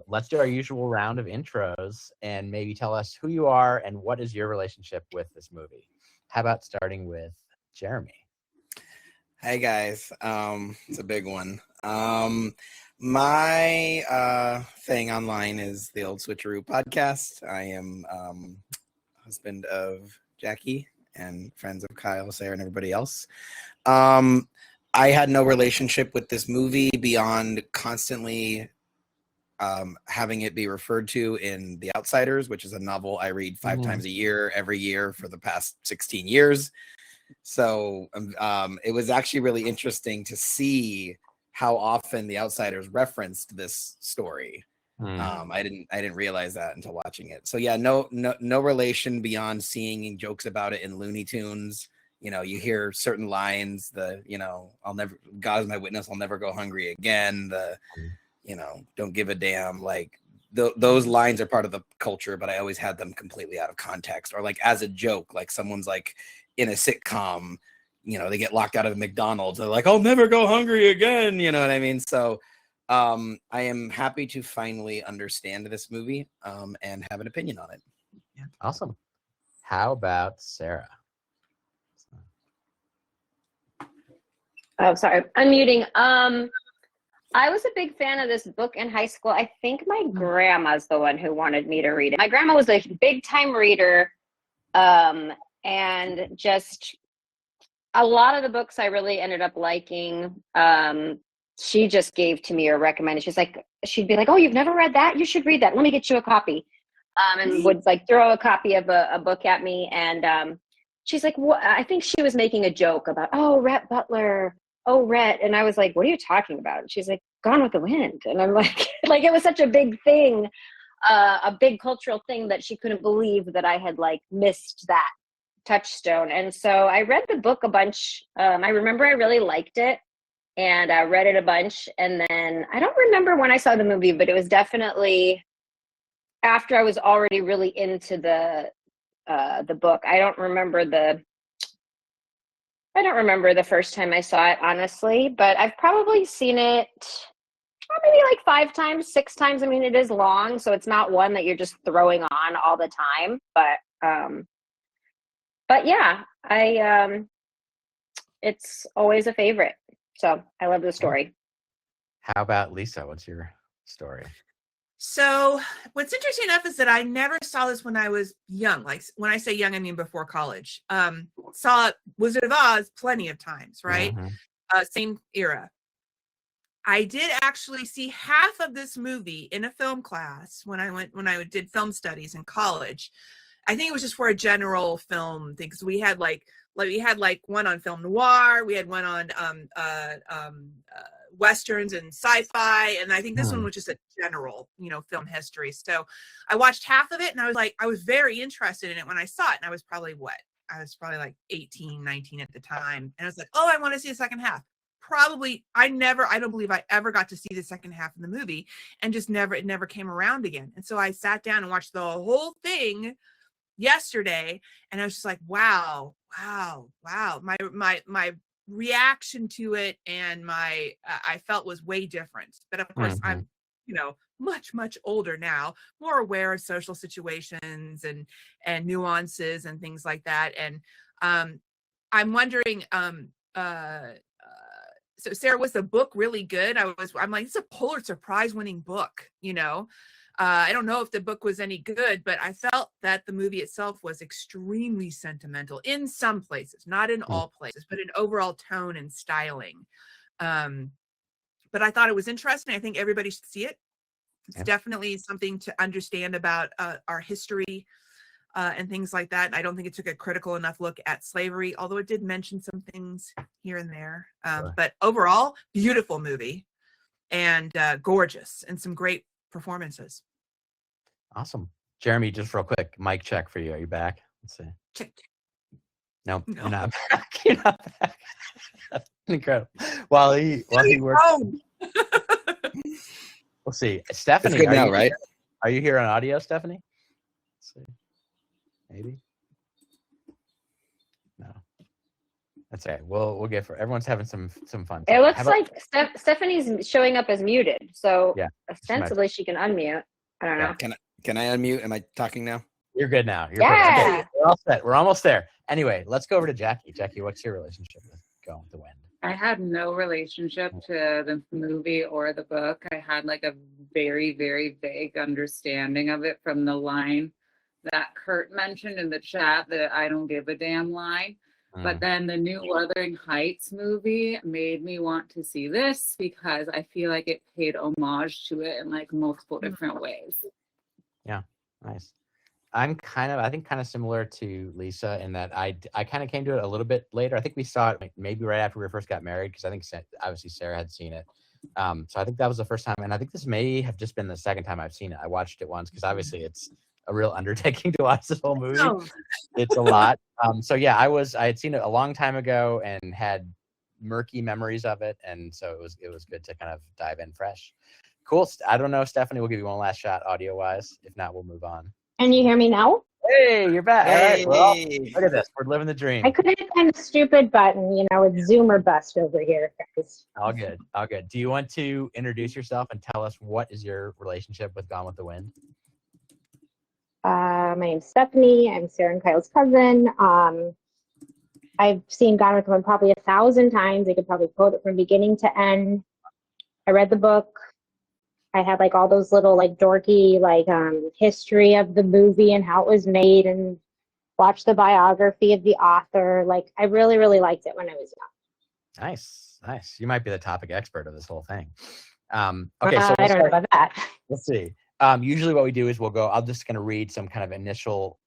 let's do our usual round of intros and maybe tell us who you are and what is your relationship with this movie. How about starting with Jeremy? Hey guys, it's a big one. My thing online is the Old Switcheroo podcast. I am husband of Jackie and friends of Kyle, Sarah, and everybody else. I had no relationship with this movie beyond constantly having it be referred to in The Outsiders, which is a novel I read 5 times a year, every year for the past 16 years. So it was actually really interesting to see how often The Outsiders referenced this story. I didn't realize that until watching it. So yeah, no relation beyond seeing jokes about it in Looney Tunes. You know, you hear certain lines, God is my witness, I'll never go hungry again. Don't give a damn. Like those lines are part of the culture, but I always had them completely out of context, or like as a joke, like someone's like in a sitcom, they get locked out of McDonald's. They're like, I'll never go hungry again. You know what I mean? So I am happy to finally understand this movie and have an opinion on it. Yeah. Awesome. How about Sarah? Oh, sorry. Unmuting. I was a big fan of this book in high school. I think my grandma's the one who wanted me to read it. My grandma was a big time reader. And just a lot of the books I really ended up liking. She just gave to me or recommended. She'd be like, oh, you've never read that? You should read that. Let me get you a copy. And would like throw a copy of a book at me. And she's like, what? I think she was making a joke about, oh, Rhett Butler. Oh, Rhett. And I was like, what are you talking about? And she's like, Gone with the Wind. And I'm like, it was such a big thing, a big cultural thing that she couldn't believe that I had like missed that touchstone. And so I read the book a bunch. I remember I really liked it and I read it a bunch. And then I don't remember when I saw the movie, but it was definitely after I was already really into the book. I don't remember the first time I saw it, honestly, but I've probably seen it maybe like 5 times, 6 times. I mean, it is long, so it's not one that you're just throwing on all the time, but yeah, it's always a favorite. So I love the story. How about Lisa? What's your story? So what's interesting enough is that I never saw this when I was young. Like when I say young, I mean before college. Saw Wizard of Oz plenty of times, right? Same era. I did actually see half of this movie in a film class when I did film studies in college. I think it was just for a general film thing, because we had like one on film noir, we had one on westerns and sci-fi, and I think this one was just a general, film history. So I watched half of it, and I was very interested in it when I saw it, and I was probably like 18, 19 at the time, and I was like, oh, I want to see the second half. I don't believe I ever got to see the second half of the movie, and it never came around again. And so I sat down and watched the whole thing yesterday, and I was just like, wow. My reaction to it and I felt was way different. But of course, I'm, much older now, more aware of social situations and nuances and things like that. And I'm wondering, so Sarah, was the book really good? I'm like, it's a Pulitzer Prize winning book, I don't know if the book was any good, but I felt that the movie itself was extremely sentimental in some places, not in all places, but in overall tone and styling. But I thought it was interesting. I think everybody should see it. It's definitely something to understand about our history and things like that. I don't think it took a critical enough look at slavery, although it did mention some things here and there. But overall, beautiful movie and gorgeous, and some great performances. Awesome. Jeremy, just real quick, mic check for you. Are you back? Let's see. Check. No, you're not back. You're not back. Incredible. While he works. We'll see. Stephanie, it's good now, right? Are you here on audio, Stephanie? Let's see. Maybe. No. That's okay. We'll get for everyone's having some fun. It Today. looks How about- like Stephanie's showing up as muted, so Yeah, ostensibly she can unmute. I don't know. Can I unmute? Am I talking now? you're good now. You're Yeah. perfect. Okay, we're all set. We're almost there. Anyway, let's go over to Jackie. Jackie, what's your relationship with Gone with the Wind? I had no relationship to the movie or the book. I had like a very, very vague understanding of it from the line that Kurt mentioned in the chat, that I don't give a damn line. But then the new Wuthering Heights movie made me want to see this because I feel like it paid homage to it in like multiple different ways. Yeah, nice. I think kind of similar to Lisa in that I kind of came to it a little bit later. I think we saw it maybe right after we first got married because I think obviously Sarah had seen it. So I think that was the first time, and I think this may have just been the second time I've seen it. I watched it once because obviously it's a real undertaking to watch this whole movie. Oh. It's a lot. So yeah, I had seen it a long time ago and had murky memories of it, and so it was good to kind of dive in fresh. Cool. I don't know, Stephanie. We'll give you one last shot audio wise. If not, we'll move on. Can you hear me now? Hey, you're back. Hey. All right, look at this. We're living the dream. I couldn't find the stupid button, it's Zoomer bust over here, guys. All good. All good. Do you want to introduce yourself and tell us what is your relationship with Gone with the Wind? My name's Stephanie. I'm Sarah and Kyle's cousin. I've seen Gone with the Wind probably 1,000 times. I could probably quote it from beginning to end. I read the book. I had like all those little like dorky like history of the movie and how it was made, and watched the biography of the author. Like I really, really liked it when I was young. Nice. You might be the topic expert of this whole thing. Okay, so I don't know about that. Let's see. Usually what we do is I'm just going to read some kind of initial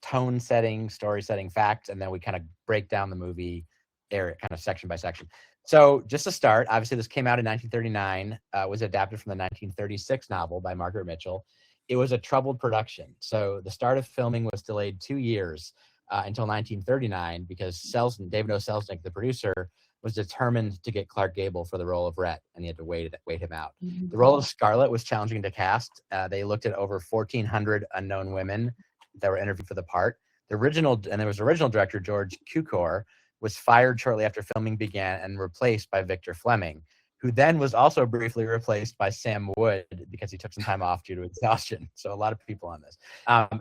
tone setting, story setting facts, and then we kind of break down the movie area, kind of section by section. So just to start, obviously this came out in 1939, was adapted from the 1936 novel by Margaret Mitchell. It was a troubled production. So the start of filming was delayed 2 years until 1939 because David O. Selznick, the producer, was determined to get Clark Gable for the role of Rhett, and he had to wait him out. Mm-hmm. The role of Scarlett was challenging to cast. They looked at over 1,400 unknown women that were interviewed for the part. There was original director George Cukor, was fired shortly after filming began and replaced by Victor Fleming, who then was also briefly replaced by Sam Wood because he took some time off due to exhaustion. So a lot of people on this.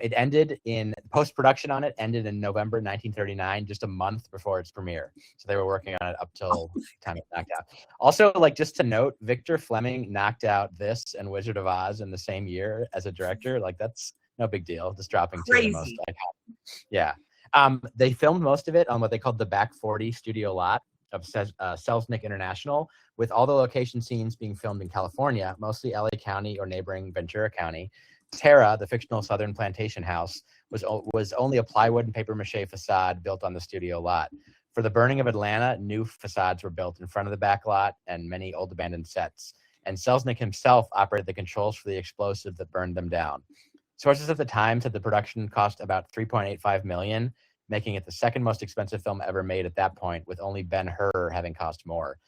It ended in post-production on it ended in November 1939, just a month before its premiere. So they were working on it up till the time it knocked out. Also, like just to note, Victor Fleming knocked out this and Wizard of Oz in the same year as a director. Like that's no big deal. Just dropping two of the most iconic. Yeah. They filmed most of it on what they called the Back 40 studio lot of Selznick International, with all the location scenes being filmed in California, mostly LA County or neighboring Ventura County. Terra, the fictional Southern plantation house, was only a plywood and paper mache facade built on the studio lot. For the burning of Atlanta, new facades were built in front of the back lot and many old abandoned sets. And Selznick himself operated the controls for the explosive that burned them down. Sources at the time said the production cost about $3.85 million, making it the second most expensive film ever made at that point, with only Ben-Hur having cost more.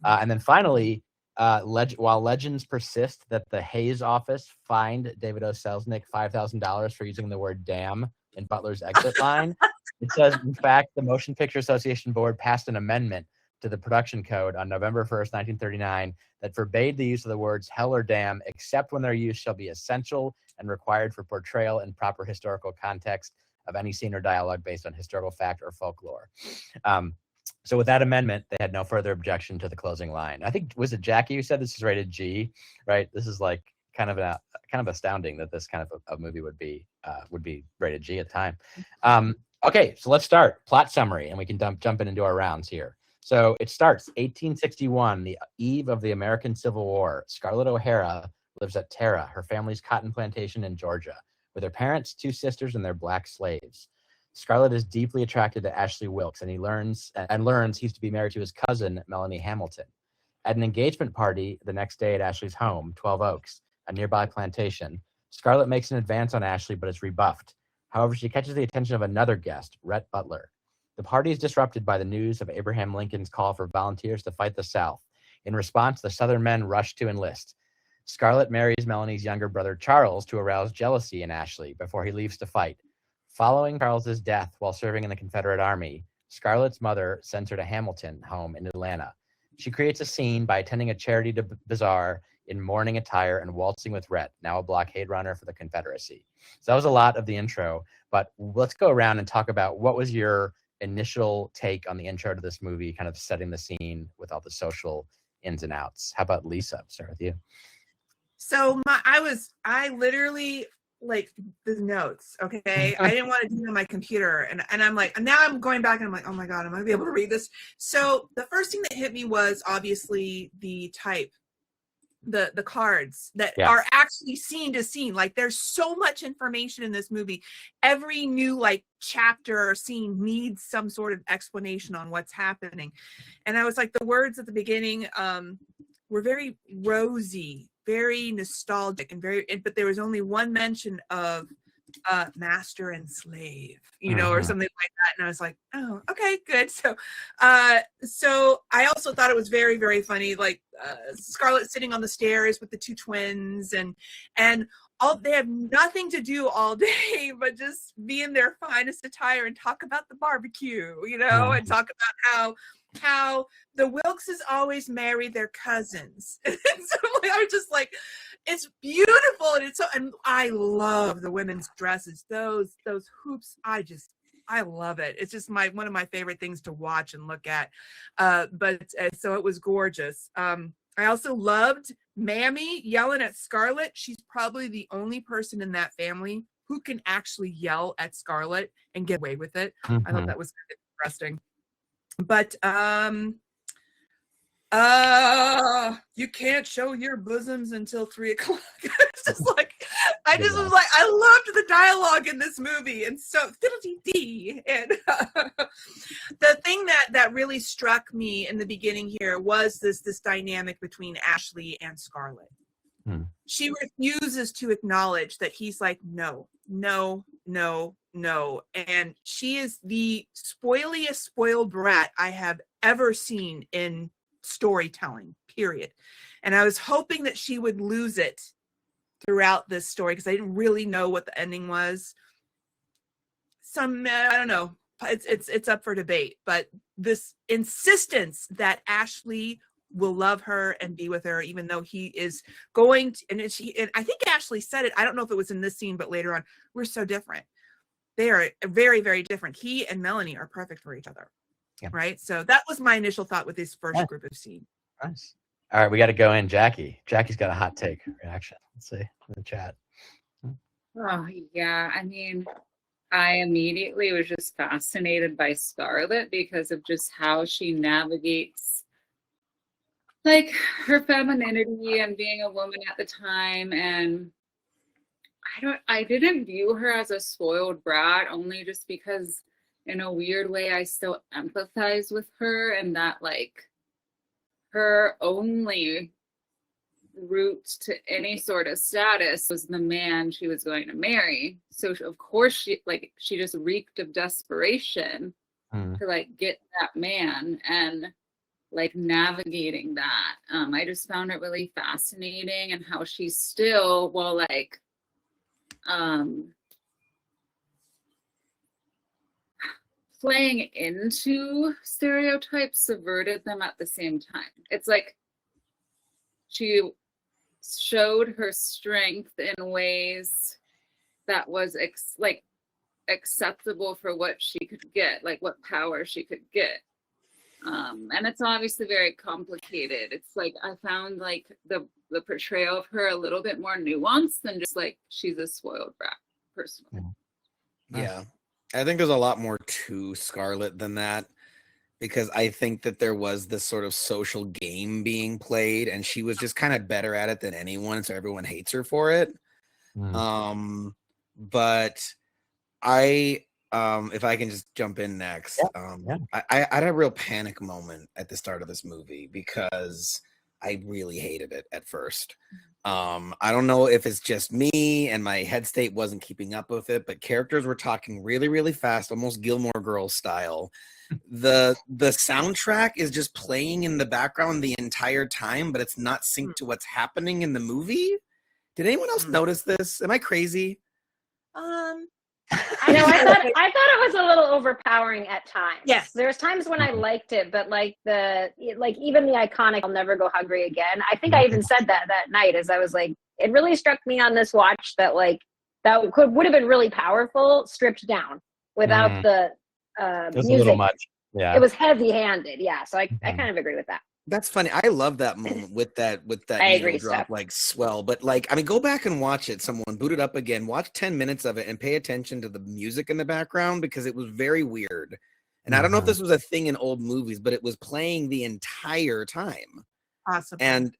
And then finally, while legends persist that the Hayes office fined David O. Selznick $5,000 for using the word damn in Butler's exit line, it says, in fact, the Motion Picture Association Board passed an amendment to the production code on November 1st, 1939, that forbade the use of the words hell or damn, except when their use shall be essential and required for portrayal in proper historical context of any scene or dialogue based on historical fact or folklore. So with that amendment, they had no further objection to the closing line. I think, was it Jackie who said this is rated G, right? This is like kind of astounding that this kind of a movie would be rated G at the time. Okay, so let's start. Plot summary, and we can jump into our rounds here. So it starts 1861, the eve of the American Civil War. Scarlett O'Hara lives at Terra, her family's cotton plantation in Georgia, with her parents, 2 sisters, and their black slaves. Scarlett is deeply attracted to Ashley Wilkes, and he learns he's to be married to his cousin, Melanie Hamilton. At an engagement party the next day at Ashley's home, 12 Oaks, a nearby plantation, Scarlett makes an advance on Ashley but is rebuffed. However, she catches the attention of another guest, Rhett Butler. The party is disrupted by the news of Abraham Lincoln's call for volunteers to fight the South. In response, the Southern men rush to enlist. Scarlett marries Melanie's younger brother, Charles, to arouse jealousy in Ashley before he leaves to fight. Following Charles's death while serving in the Confederate Army, Scarlett's mother sends her to Hamilton home in Atlanta. She creates a scene by attending a charity bazaar in mourning attire and waltzing with Rhett, now a blockade runner for the Confederacy. So that was a lot of the intro, but let's go around and talk about what was your initial take on the intro to this movie, kind of setting the scene with all the social ins and outs. How about Lisa? I'll start with you. So I literally like the notes, okay? I didn't want to do it on my computer. And I'm like, now I'm going back and I'm like, oh my God, am I gonna be able to read this? So the first thing that hit me was obviously the type, the cards that are actually scene to scene. Like there's so much information in this movie. Every new like chapter or scene needs some sort of explanation on what's happening. And I was like, the words at the beginning were very rosy, very nostalgic, and but there was only one mention of master and slave, you know, or something like that. And I was like, oh, okay, good. So I also thought it was very, very funny, like Scarlett sitting on the stairs with the two twins, and all they have nothing to do all day but just be in their finest attire and talk about the barbecue, you know, and talk about how the Wilkses always marry their cousins. And so I was just like, it's beautiful, and and I love the women's dresses, those hoops. I love it. It's just one of my favorite things to watch and look at. So it was gorgeous. I also loved Mammy yelling at Scarlett. She's probably the only person in that family who can actually yell at Scarlett and get away with it. I thought that was kind of interesting. But you can't show your bosoms until 3 o'clock. It's just like, I just was like, I loved the dialogue in this movie, and so fiddle-dee-dee. And the thing that really struck me in the beginning here was this dynamic between Ashley and Scarlett. She refuses to acknowledge that he's like, no, and she is the spoiliest spoiled brat I have ever seen in storytelling, period. And I was hoping that she would lose it throughout this story because I didn't really know what the ending was. I don't know, it's up for debate, but this insistence that Ashley will love her and be with her, even though he is going to, and I think Ashley said it, I don't know if it was in this scene, but later on, we're so different. They are very, very different. He and Melanie are perfect for each other. Yeah. Right. So that was my initial thought with this first group of scenes. Nice. All right, we got to go in. Jackie's got a hot take reaction. Let's see in the chat. Oh yeah, I mean, I immediately was just fascinated by Scarlett because of just how she navigates like her femininity and being a woman at the time. And I didn't view her as a spoiled brat, only just because in a weird way I still empathize with her, and that like her only route to any sort of status was the man she was going to marry. So of course she just reeked of desperation to like get that man, and like navigating that. I just found it really fascinating, and how she's still, while like playing into stereotypes, subverted them at the same time. It's like she showed her strength in ways that was acceptable for what she could get, like what power she could get. And it's obviously very complicated. It's like I found like the portrayal of her a little bit more nuanced than just like she's a spoiled brat, personally. Yeah. I think there's a lot more to Scarlett than that, because I think that there was this sort of social game being played, and she was just kind of better at it than anyone, so everyone hates her for it. But I if I can just jump in next, I had a real panic moment at the start of this movie because I really hated it at first. I don't know if it's just me and my head state wasn't keeping up with it, but characters were talking really, really fast, almost Gilmore Girls style. The soundtrack is just playing in the background the entire time, but it's not synced to what's happening in the movie. Did anyone else notice this? Am I crazy? I know. I thought it was a little overpowering at times. Yes. There was times when I liked it, but like even the iconic "I'll never go hungry again." I think I even said that night as I was like, it really struck me on this watch that like that would have been really powerful stripped down without the Just a music. little much. Yeah. It was heavy-handed. Yeah, so I kind of agree with that. That's funny. I love that moment with that I needle agree, drop, Steph. like swell. But like, I mean, go back and watch it. Someone boot it up again. Watch 10 minutes of it and pay attention to the music in the background because it was very weird. And I don't know if this was a thing in old movies, but it was playing the entire time. Awesome. And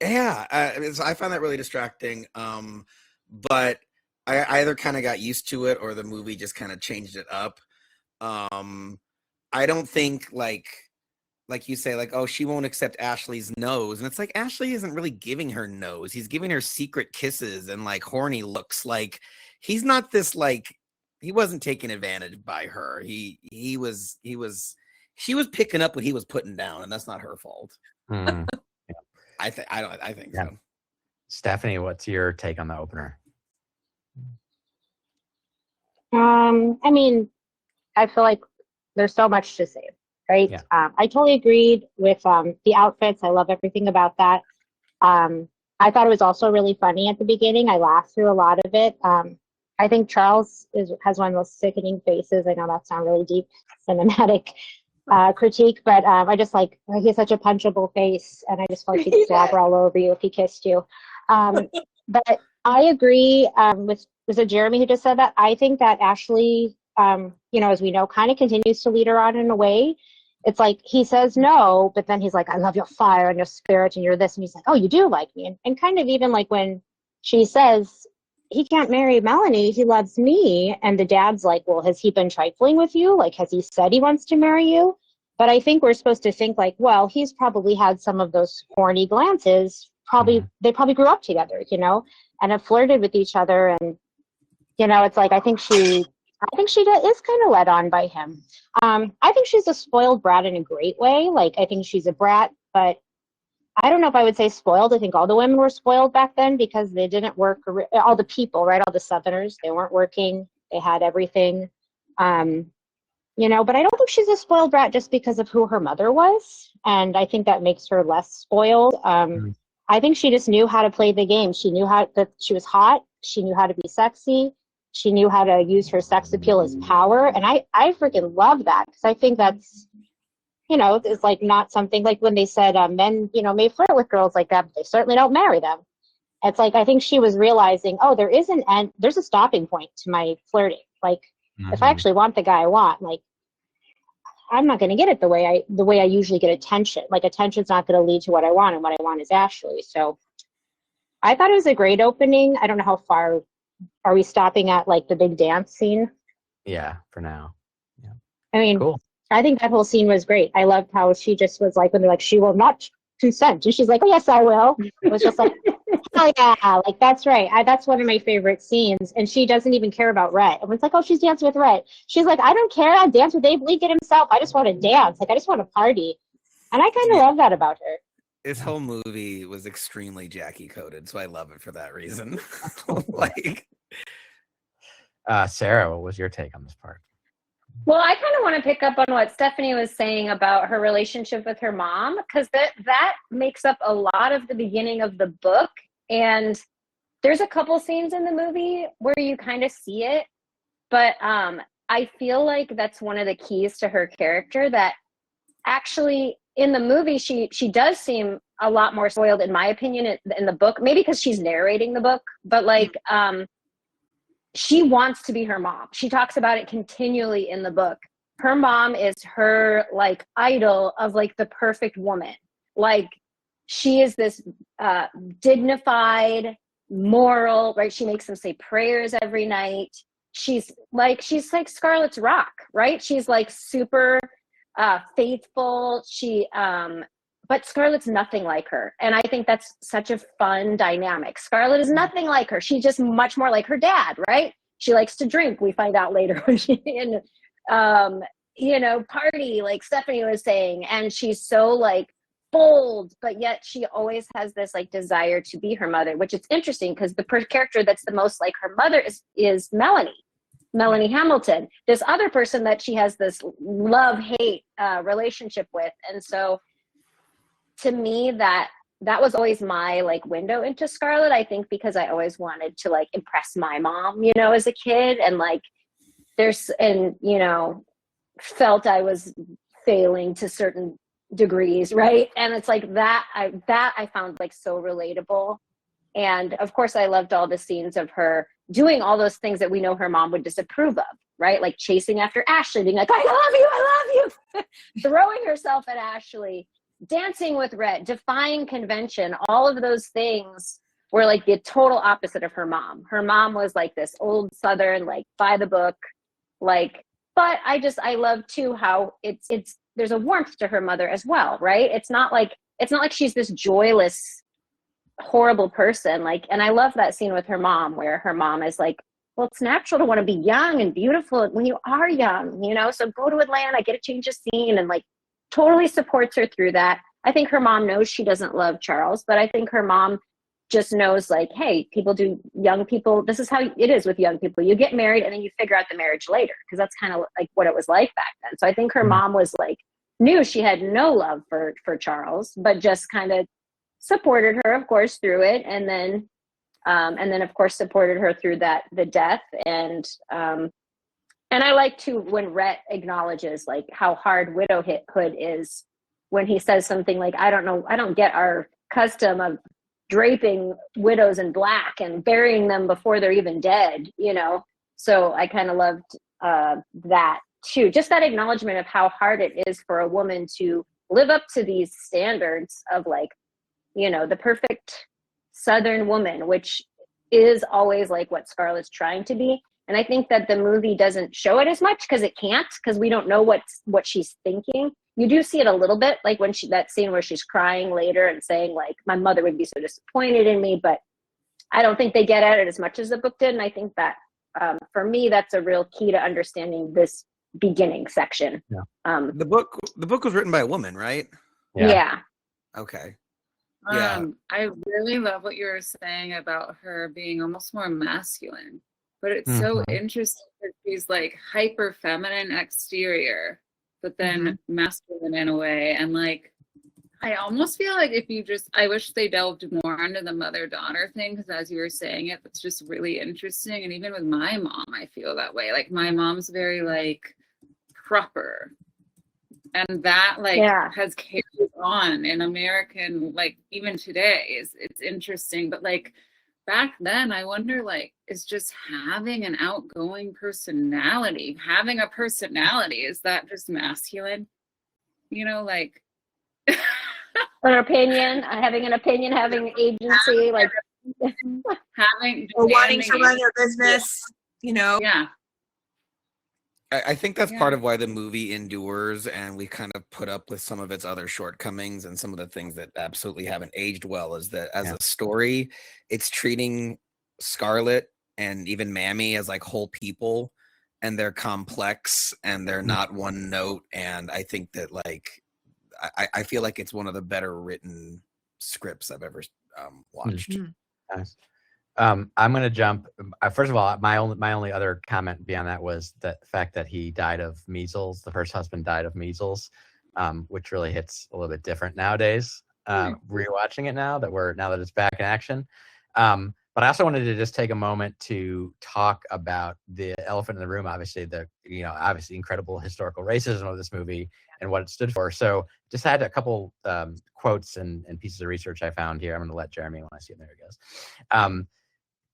yeah, I found that really distracting. But I either kind of got used to it or the movie just kind of changed it up. I don't think like you say, like, oh, she won't accept Ashley's nose. And it's like, Ashley isn't really giving her nose. He's giving her secret kisses and like horny looks. Like he's not this, like, he wasn't taking advantage by her. She was picking up what he was putting down, and that's not her fault. Yeah. I think so. Stephanie, what's your take on the opener? I mean, I feel like there's so much to say, right? Yeah. I totally agreed with the outfits. I love everything about that. I thought it was also really funny at the beginning. I laughed through a lot of it. I think Charles has one of those sickening faces. I know that's not really deep cinematic critique, but I just like, he has such a punchable face, and I just felt like he'd slobber all over you if he kissed you. But I agree with, was it Jeremy who just said that? I think that Ashley, as we know, kind of continues to lead her on in a way. It's like he says no, but then he's like, I love your fire and your spirit and you're this. And he's like, oh, you do like me. And kind of even like when she says, he can't marry Melanie, he loves me. And the dad's like, well, has he been trifling with you? Like, has he said he wants to marry you? But I think we're supposed to think like, well, he's probably had some of those horny glances. They probably grew up together, and have flirted with each other. And, it's like, I think she is kind of led on by him. I think she's a spoiled brat in a great way. Like, I think she's a brat, but I don't know if I would say spoiled. I think all the women were spoiled back then because they didn't work. All the people, right? All the Southerners, they weren't working. They had everything. But I don't think she's a spoiled brat just because of who her mother was. And I think that makes her less spoiled. I think she just knew how to play the game. She knew that she was hot. She knew how to be sexy. She knew how to use her sex appeal as power. And I freaking love that because I think that's, it's like not something like when they said men, may flirt with girls like that, but they certainly don't marry them. It's like, I think she was realizing, oh, there's a stopping point to my flirting. Like, if I actually want the guy I want, like, I'm not going to get it the way I usually get attention. Like, attention's not going to lead to what I want, and what I want is Ashley. So I thought it was a great opening. I don't know how far are we stopping at, like, the big dance scene? Yeah, for now. Yeah. I mean, cool. I think that whole scene was great. I loved how she just was like, when they're like, she will not consent. And she's like, oh, yes, I will. It was just like, oh, yeah, like, that's right. That's one of my favorite scenes. And she doesn't even care about Rhett. Everyone's like, oh, she's dancing with Rhett. She's like, I don't care. I dance with Abe Lincoln himself. I just want to dance. Like, I just want to party. And I kind of love that about her. This whole movie was extremely Jackie coded, so I love it for that reason. Like, Sarah, what was your take on this part? Well, I kind of want to pick up on what Stephanie was saying about her relationship with her mom, because that makes up a lot of the beginning of the book. And there's a couple scenes in the movie where you kind of see it. But I feel like that's one of the keys to her character, that actually in the movie, she does seem a lot more spoiled, in my opinion, in the book. Maybe because she's narrating the book. But like, she wants to be her mom. She talks about it continually in the book. Her mom is her like idol of like the perfect woman. Like, she is this dignified, moral, right? She makes them say prayers every night. She's like Scarlett's Rock, right? She's like super faithful. But Scarlett's nothing like her. And I think that's such a fun dynamic. Scarlett is nothing like her. She's just much more like her dad, right? She likes to drink. We find out later when she party, like Stephanie was saying. And she's so like bold, but yet she always has this like desire to be her mother, which is interesting because the character that's the most like her mother is Melanie. Melanie Hamilton, this other person that she has this love-hate relationship with. And so to me, that was always my like window into Scarlett, I think, because I always wanted to like impress my mom, you know, as a kid, and like you know, felt I was failing to certain degrees, right? And it's like that I found like so relatable. And of course I loved all the scenes of her doing all those things that we know her mom would disapprove of, right? Like chasing after Ashley, being like, I love you, throwing herself at Ashley, dancing with Rhett, defying convention. All of those things were like the total opposite of her mom. Her mom was like this old Southern, like by the book, like, but I love too how it's there's a warmth to her mother as well, right? It's not like she's this joyless, horrible person. Like, and I love that scene with her mom where her mom is like, well, it's natural to want to be young and beautiful when you are young, you know, so go to Atlanta, get a change of scene, and like totally supports her through that. I think her mom knows she doesn't love Charles, but I think her mom just knows like, hey, young people, this is how it is with young people. You get married and then you figure out the marriage later, because that's kind of like what it was like back then. So I think her mom was like, knew she had no love for Charles, but just kind of supported her, of course, through it. And then of course supported her through the death. And I like to, when Rhett acknowledges like how hard widowhood is, when he says something like, I don't get our custom of draping widows in black and burying them before they're even dead, you know? So I kind of loved that too. Just that acknowledgement of how hard it is for a woman to live up to these standards of like, you know, the perfect Southern woman, which is always like what Scarlett's trying to be. And I think that the movie doesn't show it as much because it can't, because we don't know what she's thinking. You do see it a little bit, like when that scene where she's crying later and saying like, my mother would be so disappointed in me, but I don't think they get at it as much as the book did. And I think that for me, that's a real key to understanding this beginning section. Yeah. The book was written by a woman, right? Yeah. Okay. Yeah. I really love what you were saying about her being almost more masculine, but it's so interesting that she's like hyper feminine exterior, but then masculine in a way. And like, I almost feel like I wish they delved more into the mother-daughter thing, because as you were saying it, that's just really interesting. And even with my mom, I feel that way. Like my mom's very like proper. And that like has carried on in American, like even today it's interesting. But like back then, I wonder, like, is just having an outgoing personality, having a personality, is that just masculine? You know, like An opinion, having agency, like having or wanting to run your business, you know? Yeah. I think that's part of why the movie endures, and we kind of put up with some of its other shortcomings and some of the things that absolutely haven't aged well, is that as a story, it's treating Scarlett and even Mammy as like whole people, and they're complex and they're not one note. And I think that like, I feel like it's one of the better written scripts I've ever watched. Nice. I'm going to jump. First of all, my only other comment beyond that was the fact that he died of measles. The first husband died of measles, which really hits a little bit different nowadays. Rewatching it now that it's back in action. But I also wanted to just take a moment to talk about the elephant in the room. Obviously, obviously incredible historical racism of this movie and what it stood for. So just had a couple quotes and pieces of research I found here. I'm going to let Jeremy when I see it. There he goes.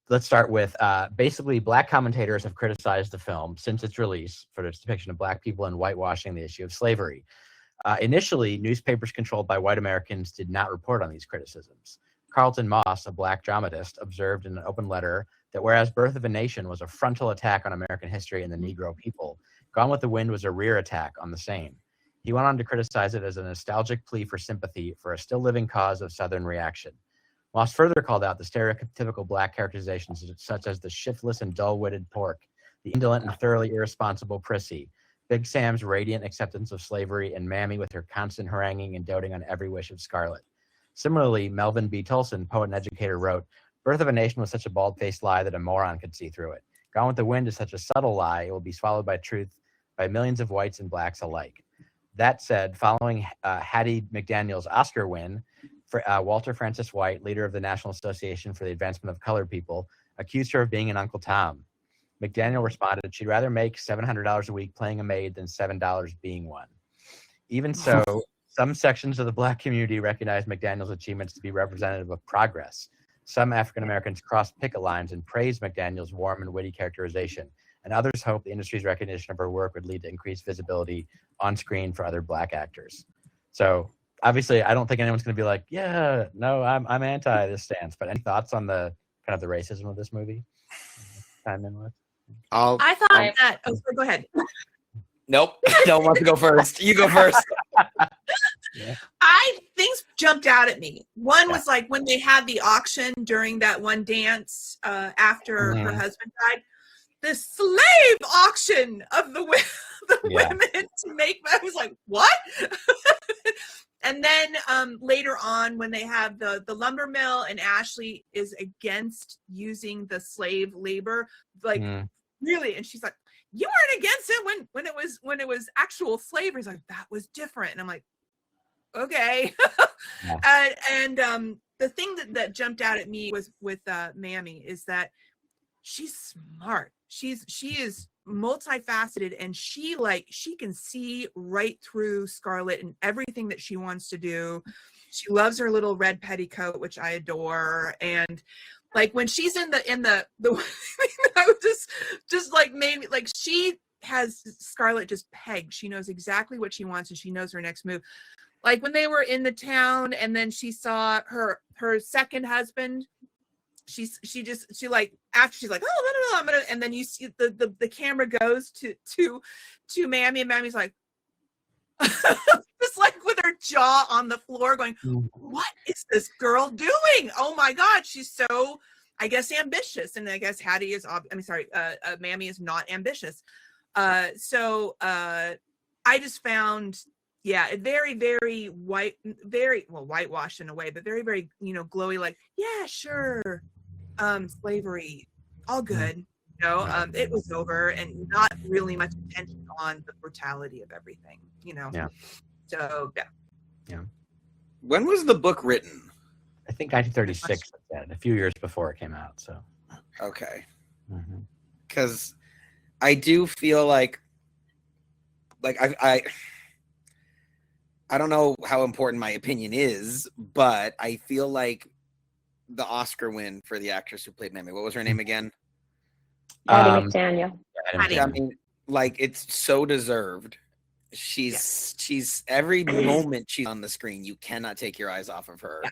Let's start with basically Black commentators have criticized the film since its release for its depiction of Black people and whitewashing the issue of slavery. Initially, newspapers controlled by white Americans did not report on these criticisms. Carlton Moss, a Black dramatist, observed in an open letter that whereas Birth of a Nation was a frontal attack on American history and the Negro people, Gone with the Wind was a rear attack on the same. He went on to criticize it as a nostalgic plea for sympathy for a still living cause of Southern reaction. Moss further called out the stereotypical Black characterizations such as the shiftless and dull-witted Pork, the indolent and thoroughly irresponsible Prissy, Big Sam's radiant acceptance of slavery, and Mammy with her constant haranguing and doting on every wish of Scarlett. Similarly, Melvin B. Tolson, poet and educator, wrote, "Birth of a Nation was such a bald-faced lie that a moron could see through it. Gone with the Wind is such a subtle lie, it will be swallowed by truth by millions of whites and blacks alike. That said, following Hattie McDaniel's Oscar win, Walter Francis White, leader of the National Association for the Advancement of Colored People, accused her of being an Uncle Tom. McDaniel responded she'd rather make $700 a week playing a maid than $7 being one. Even so, some sections of the Black community recognize McDaniel's achievements to be representative of progress. Some African Americans crossed picket lines and praised McDaniel's warm and witty characterization, and others hope the industry's recognition of her work would lead to increased visibility on screen for other Black actors. So obviously, I don't think anyone's going to be like, yeah, no, I'm anti this stance. But any thoughts on the kind of the racism of this movie? Time in with. I thought that. Oh, sorry, go ahead. Nope. Don't want to go first. You go first. Yeah. Things jumped out at me. One was like when they had the auction during that one dance after her husband died. The slave auction of the women to make. I was like, what? And then later on, when they have the lumber mill and Ashley is against using the slave labor, like really, and she's like, you weren't against it when it was actual slavery. He's like, that was different, and I'm like, okay. And the thing that jumped out at me was with Mammy is that she's smart. She is multifaceted, and she can see right through Scarlett and everything that she wants to do. She loves her little red petticoat, which I adore. And like when she's in the I was just like made me like she has Scarlett just pegged. She knows exactly what she wants and she knows her next move. Like when they were in the town and then she saw her second husband, she like after she's like, oh no, I'm gonna, and then you see the camera goes to Mammy, and Mammy's like just like with her jaw on the floor going, what is this girl doing? Oh my God, she's so, I guess, ambitious. And I guess Hattie is, Mammy is not ambitious. So I just found, very, very white, very, well, whitewashed in a way, but very, very, glowy, like, yeah, sure. Slavery, all good. It was over and not really much attention on the brutality of everything, Yeah. So, Yeah. When was the book written? I think 1936, a few years before it came out. So. Okay. Because I do feel like I don't know how important my opinion is, but I feel like the Oscar win for the actress who played Mammy, what was her name again? Hattie McDaniel. I mean, like, it's so deserved. She's every moment she's on the screen, you cannot take your eyes off of her.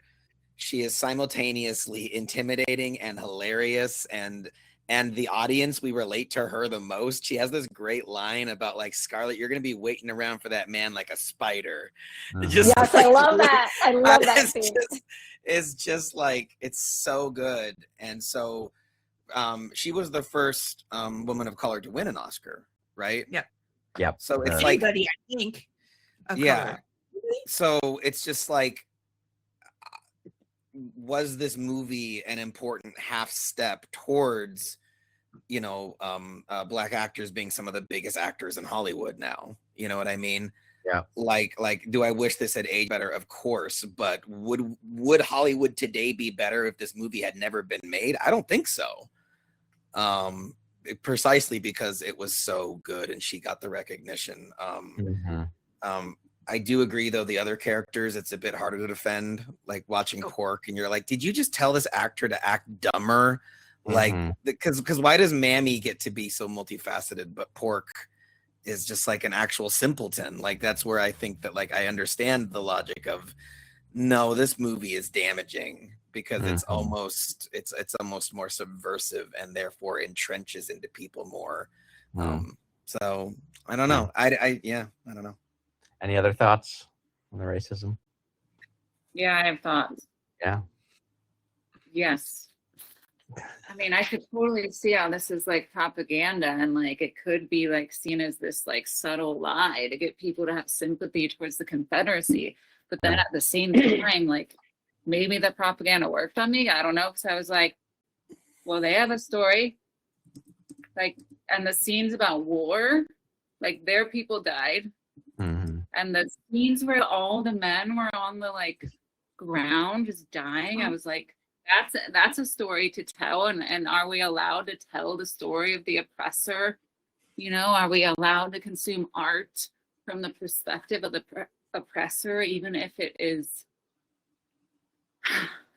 She is simultaneously intimidating and hilarious, and the audience, we relate to her the most. She has this great line about, like, Scarlett, you're going to be waiting around for that man like a spider. Yes, I love that. I love that scene. It's just like, it's so good. And so she was the first woman of color to win an Oscar, right? Yep. So it's anybody, like, I think. Color. So it's just like, was this movie an important half step towards, Black actors being some of the biggest actors in Hollywood now? You know what I mean? Yeah. Like, do I wish this had aged better? Of course, but would Hollywood today be better if this movie had never been made? I don't think so. Precisely because it was so good and she got the recognition. I do agree, though, the other characters, it's a bit harder to defend, like watching Pork, and you're like, did you just tell this actor to act dumber? Like, because why does Mammy get to be so multifaceted, but Pork is just like an actual simpleton? Like, that's where I think that, like, I understand the logic of, no, this movie is damaging because it's almost more subversive and therefore entrenches into people more. So I don't know. I don't know. Any other thoughts on the racism? Yeah, I have thoughts. Yeah. Yes. I mean, I could totally see how this is like propaganda, and like it could be like seen as this like subtle lie to get people to have sympathy towards the Confederacy. But then at the same time, like maybe the propaganda worked on me. I don't know, because I was like, well, they have a story. like, and the scenes about war, like their people died. Mhm. And the scenes where all the men were on the like ground just dying, I was like, that's a story to tell. And are we allowed to tell the story of the oppressor? You know, are we allowed to consume art from the perspective of the oppressor, even if it is,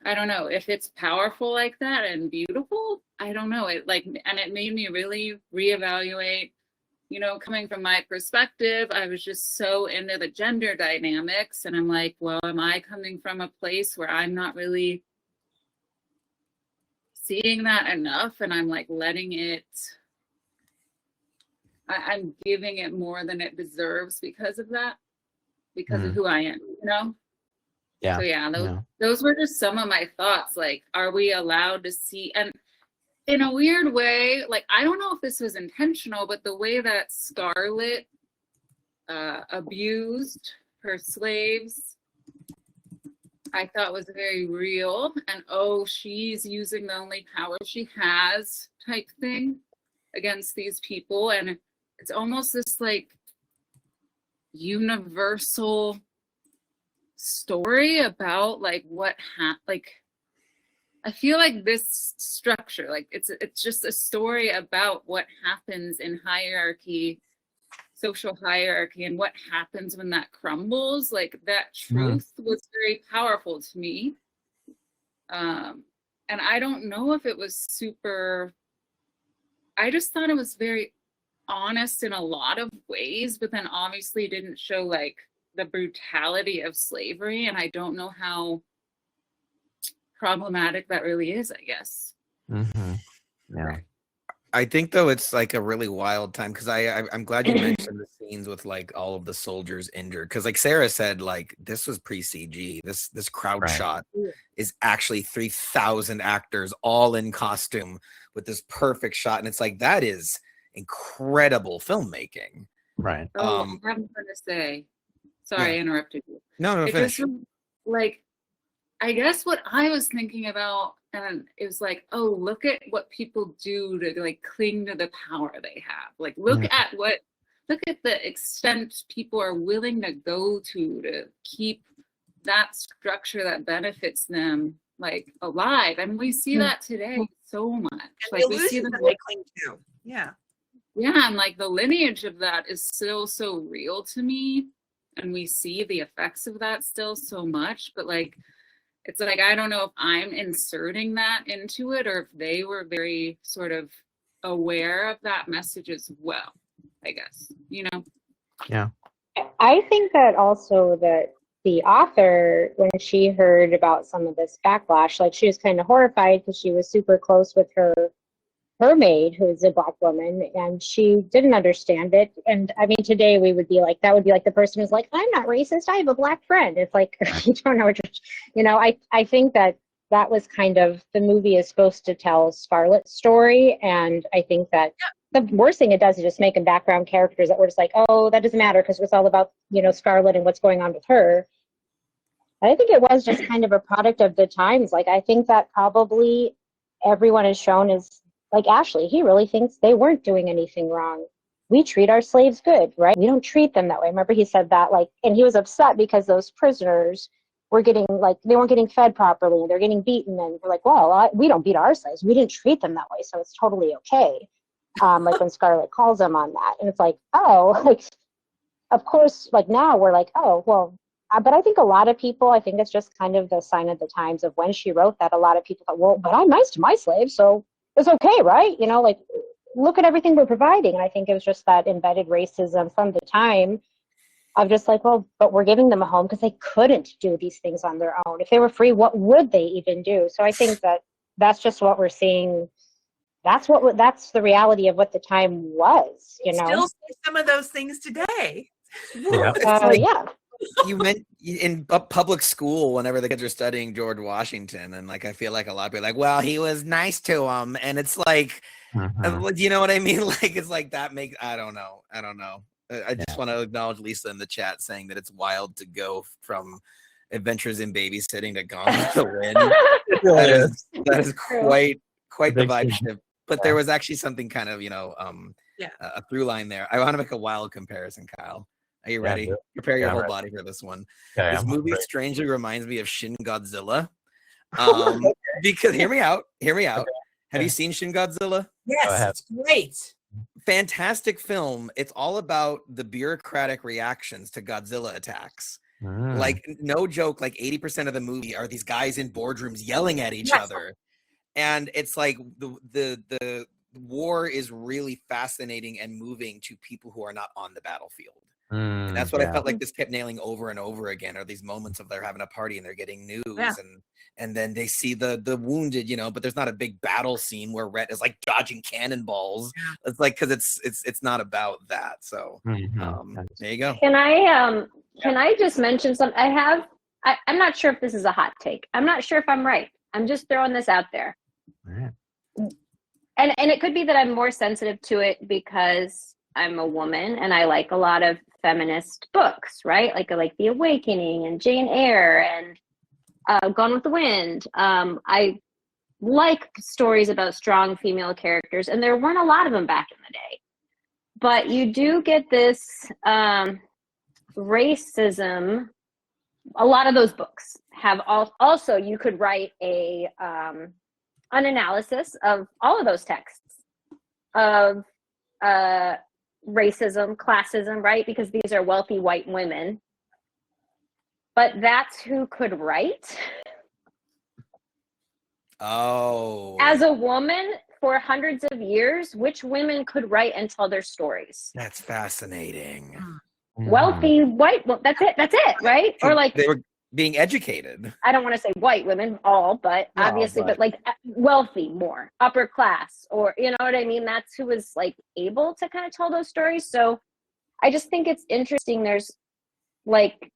I don't know, if it's powerful like that and beautiful? I don't know. It like, and it made me really reevaluate, you know, coming from my perspective, I was just so into the gender dynamics. And I'm like, well, am I coming from a place where I'm not really seeing that enough? And I'm like letting it, I'm giving it more than it deserves because of that, because of who I am, you know? Yeah. So yeah, Yeah. those were just some of my thoughts. Like, are we allowed to see, and in a weird way, like, I don't know if this was intentional, but the way that Scarlett abused her slaves, I thought was very real. And oh, she's using the only power she has type thing against these people. And it's almost this like universal story about like what like I feel like this structure, like it's just a story about what happens in hierarchy, social hierarchy, and what happens when that crumbles. Like that truth was very powerful to me. And I don't know if it was super, I just thought it was very honest in a lot of ways, but then obviously didn't show like the brutality of slavery. And I don't know how problematic that really is, I guess. Mm-hmm. Yeah. I think though it's like a really wild time because I'm glad you mentioned the scenes with like all of the soldiers injured because like Sarah said, like this was pre-CG. This crowd shot is actually 3,000 actors all in costume with this perfect shot, and it's like that is incredible filmmaking. Right. Oh, I'm going to say, sorry, I interrupted you. No, finish. Just like, I guess what I was thinking about, and it was like, oh, look at what people do to like cling to the power they have. Like, look at the extent people are willing to go to keep that structure that benefits them like alive. And we see that today so much. And like we see them that they cling to. Yeah. Yeah, and like the lineage of that is still so real to me. And we see the effects of that still so much. But like, it's like, I don't know if I'm inserting that into it or if they were very sort of aware of that message as well, I guess, you know? Yeah. I think that also that the author, when she heard about some of this backlash, like she was kind of horrified because she was super close with her maid, who is a Black woman, and she didn't understand it. And I mean, today we would be like, that would be like the person who's like, I'm not racist, I have a Black friend. It's like, you don't know what you're, you know, I think that was kind of, the movie is supposed to tell Scarlett's story. And I think that the worst thing it does is just make them background characters that we're just like, oh, that doesn't matter because it's all about, you know, Scarlett and what's going on with her. I think it was just kind of a product of the times. Like, I think that probably everyone is shown as, like Ashley, he really thinks they weren't doing anything wrong. We treat our slaves good, right? We don't treat them that way. Remember he said that, like, and he was upset because those prisoners were getting, like, they weren't getting fed properly and they're getting beaten. And we're like, well, we don't beat our slaves. We didn't treat them that way. So it's totally okay. Like when Scarlett calls him on that. And it's like, oh, like, of course, like now we're like, oh, well, but I think a lot of people, I think it's just kind of the sign of the times of when she wrote that. A lot of people thought, well, but I'm nice to my slaves, so it's okay, right? You know, like, look at everything we're providing. And I think it was just that embedded racism from the time of just like, well, but we're giving them a home because they couldn't do these things on their own. If they were free, what would they even do? So I think that that's just what we're seeing. That's the reality of what the time was, you know? Still say some of those things today. Yeah. You meant in public school whenever the kids are studying George Washington, and like I feel like a lot of people are like, well, he was nice to them, and it's like, you know what I mean? Like it's like that makes I don't know. I just want to acknowledge Lisa in the chat saying that it's wild to go from Adventures in Babysitting to Gone with the Wind. That is quite the vibe shift. but there was actually something kind of, Yeah. a through line there. I want to make a wild comparison, Kyle. Are you Yeah, ready? do it. Prepare your Yeah, I'm whole ready. body for this one. Okay, This I'm movie ready. strangely reminds me of Shin Godzilla. Because hear me out. Have Yeah. you seen Shin Godzilla? Yes, ahead. it's great. Fantastic film. It's all about the bureaucratic reactions to Godzilla attacks. Like, no joke, like 80% of the movie are these guys in boardrooms yelling at each other. And it's like the war is really fascinating and moving to people who are not on the battlefield. And that's what I felt like this kept nailing over and over again, are these moments of they're having a party and they're getting news and then they see the wounded, but there's not a big battle scene where Rhett is like dodging cannonballs. It's like, because it's not about that. So there you go. Can I just mention something? I'm not sure if this is a hot take. I'm not sure if I'm right. I'm just throwing this out there. Right. And it could be that I'm more sensitive to it because I'm a woman and I like a lot of feminist books, right? Like I like The Awakening and Jane Eyre and Gone with the Wind. I like stories about strong female characters, and there weren't a lot of them back in the day. But you do get this racism. A lot of those books have also, you could write an analysis of all of those texts of racism, classism, right? Because these are wealthy white women. But that's who could write. Oh. As a woman for hundreds of years, which women could write and tell their stories? That's fascinating. Wealthy white, well, that's it, right? Or like they were being educated. I don't want to say white women all, but No, obviously, but like wealthy, more upper class, or you know what I mean? That's who was like able to kind of tell those stories. So I just think it's interesting. There's like,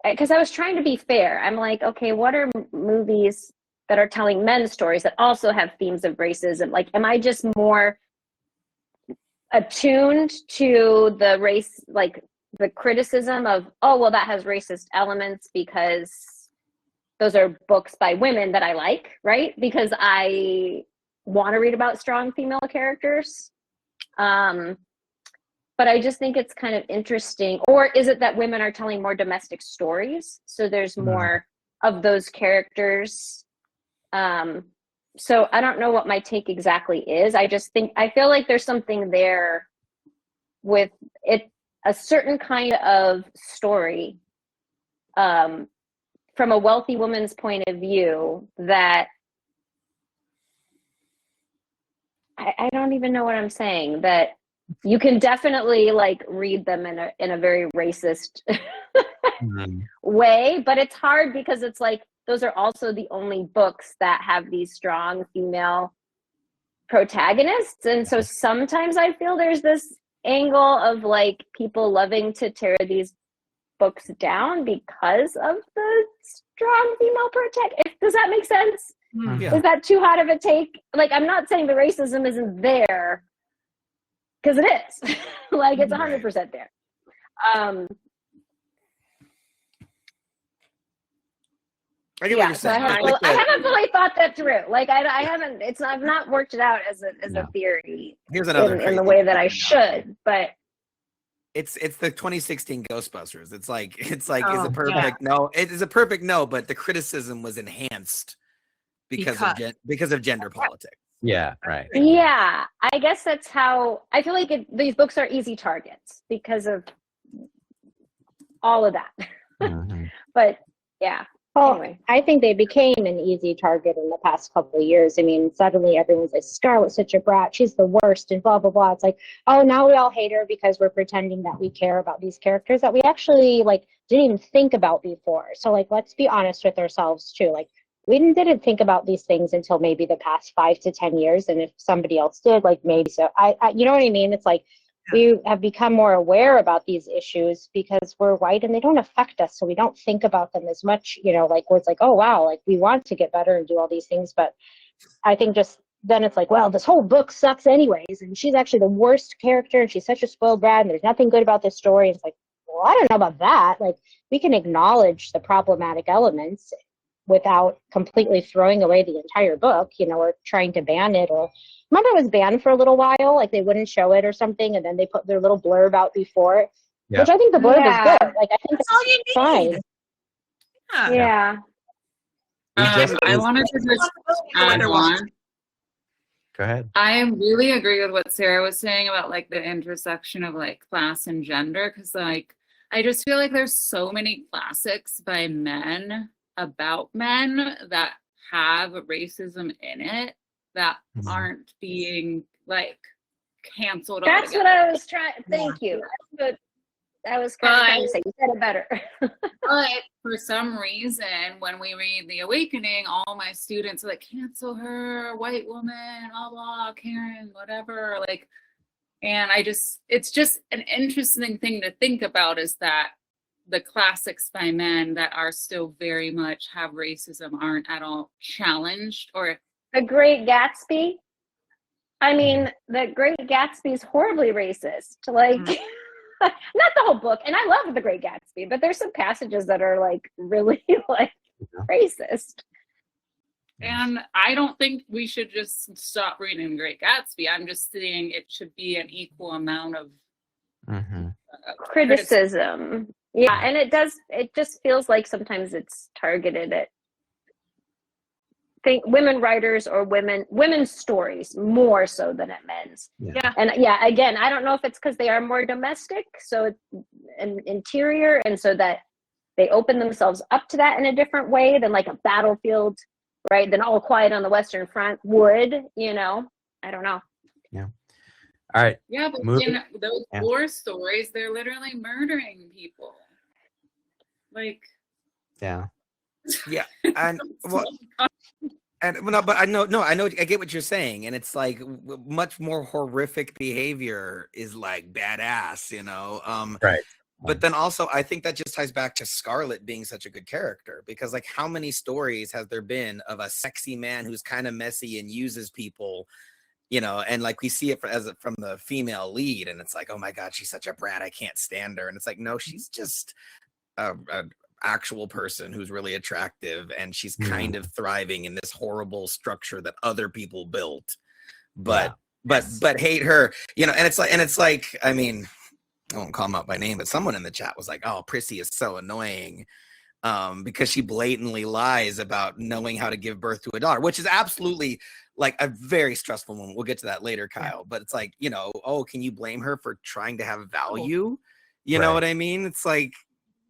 because I was trying to be fair. I'm like, okay, what are movies that are telling men's stories that also have themes of racism? Like, am I just more attuned to the race, like the criticism of, oh, well, that has racist elements because those are books by women that I like, right? Because I want to read about strong female characters. But I just think it's kind of interesting. Or is it that women are telling more domestic stories? So there's more of those characters. So I don't know what my take exactly is. I feel like there's something there with it, a certain kind of story from a wealthy woman's point of view that I don't even know what I'm saying, that you can definitely like read them in a very racist way, but it's hard because it's like those are also the only books that have these strong female protagonists. And so sometimes I feel there's this angle of like people loving to tear these books down because of the strong female protagonist. Does that make sense? Yeah. Is that too hot of a take? Like, I'm not saying the racism isn't there, because it is. Like, it's 100% there. I get what you're So saying. I haven't fully thought that through. Like, I haven't. I've not worked it out as a theory. Here's another in the way that I should, but. It's the 2016 Ghostbusters. It's like is a perfect no. It is a perfect no, but the criticism was enhanced because of gender politics. Yeah, right. Yeah, I guess that's how I feel like these books are easy targets because of all of that. But yeah. Well, anyway. I think they became an easy target in the past couple of years. I mean, suddenly everyone's like, Scarlett's such a brat, she's the worst, and blah, blah, blah. It's like, oh, now we all hate her because we're pretending that we care about these characters that we actually, like, didn't even think about before. So, like, let's be honest with ourselves, too. Like, we didn't think about these things until maybe the past 5 to 10 years, and if somebody else did, like, maybe so. I you know what I mean? It's like, we have become more aware about these issues because we're white and they don't affect us. So we don't think about them as much, like where it's like, oh, wow, like we want to get better and do all these things. But I think just then it's like, well, this whole book sucks anyways. And she's actually the worst character and she's such a spoiled brat and there's nothing good about this story. And it's like, well, I don't know about that. Like we can acknowledge the problematic elements without completely throwing away the entire book, or trying to ban it. Or remember, it was banned for a little while, like they wouldn't show it or something, and then they put their little blurb out before, which I think the blurb is good. Like, I think That's all you it's fine. need. Yeah. I wanted to just add on. Go ahead. I really agree with what Sarah was saying about like the intersection of like class and gender, because like I just feel like there's so many classics by men about men that have racism in it that aren't being like canceled. That's altogether. what I was trying. Thank you. That's what I was kind of trying to say. You said it better. But for some reason, when we read The Awakening, all my students are like, cancel her, white woman, blah, blah, Karen, whatever. Like, and it's just an interesting thing to think about, is that the classics by men that are still very much have racism aren't at all challenged. Or The Great Gatsby. I mean, The Great Gatsby is horribly racist. Like, not the whole book. And I love The Great Gatsby, but there's some passages that are like really like racist. And I don't think we should just stop reading Great Gatsby. I'm just saying it should be an equal amount of criticism. Yeah, and it just feels like sometimes it's targeted at women writers or women's stories more so than at men's. Yeah. And yeah, again, I don't know if it's because they are more domestic, so it's an interior, and so that they open themselves up to that in a different way than like a battlefield, right? Than All Quiet on the Western Front would, I don't know. Yeah. All right. Yeah, but in those war stories, they're literally murdering people. Like. Yeah. And but I get what you're saying, and it's like much more horrific behavior is like badass, Right. But then also, I think that just ties back to Scarlett being such a good character, because like how many stories has there been of a sexy man who's kind of messy and uses people, and like we see it from the female lead, and it's like, oh my God, she's such a brat, I can't stand her. And it's like, no, she's just a actual person who's really attractive, and she's kind of thriving in this horrible structure that other people built, but hate her, and it's like, I mean, I won't call him out by name, but someone in the chat was like, oh, Prissy is so annoying because she blatantly lies about knowing how to give birth to a daughter, which is absolutely like a very stressful moment. We'll get to that later, Kyle, but it's like, oh, can you blame her for trying to have value? You know what I mean? It's like,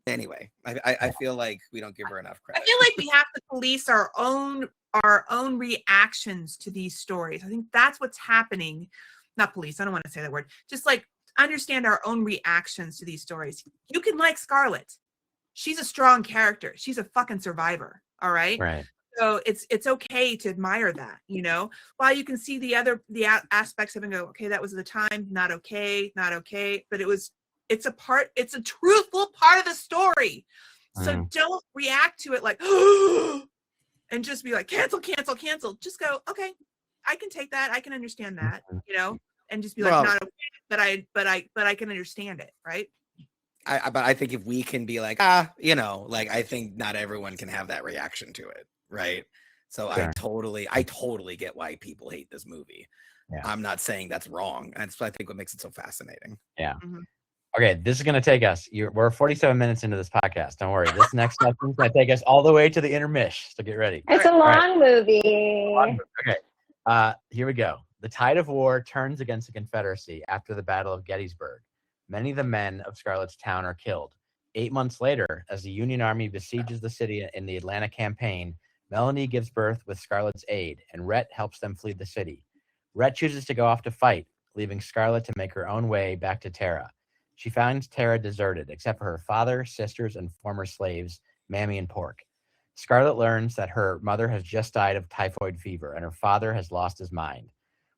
anyway, I feel like we don't give her enough credit. I feel like we have to police our own reactions to these stories. I think that's what's happening. Not police, I don't want to say that word. Just like understand our own reactions to these stories. You can like Scarlett. She's a strong character. She's a fucking survivor. All right. Right. So it's okay to admire that, while you can see the aspects of it and go, okay, that was the time, not okay. But it's a truthful part of the story. So don't react to it like, and just be like, cancel. Just go, okay, I can take that. I can understand that, and just be like, not okay, but I can understand it. Right. But I think if we can be like, like, I think not everyone can have that reaction to it. Right. So sure. I totally get why people hate this movie. Yeah. I'm not saying that's wrong. That's I think what makes it so fascinating. Yeah. Okay, this is going to take us. We're 47 minutes into this podcast. Don't worry. This next section is going to take us all the way to the intermish. So get ready. It's a long movie. Okay. Here we go. The tide of war turns against the Confederacy after the Battle of Gettysburg. Many of the men of Scarlett's town are killed. 8 months later, as the Union Army besieges the city in the Atlanta campaign, Melanie gives birth with Scarlett's aid, and Rhett helps them flee the city. Rhett chooses to go off to fight, leaving Scarlett to make her own way back to Tara. She finds Tara deserted, except for her father, sisters, and former slaves, Mammy and Pork. Scarlett learns that her mother has just died of typhoid fever, and her father has lost his mind.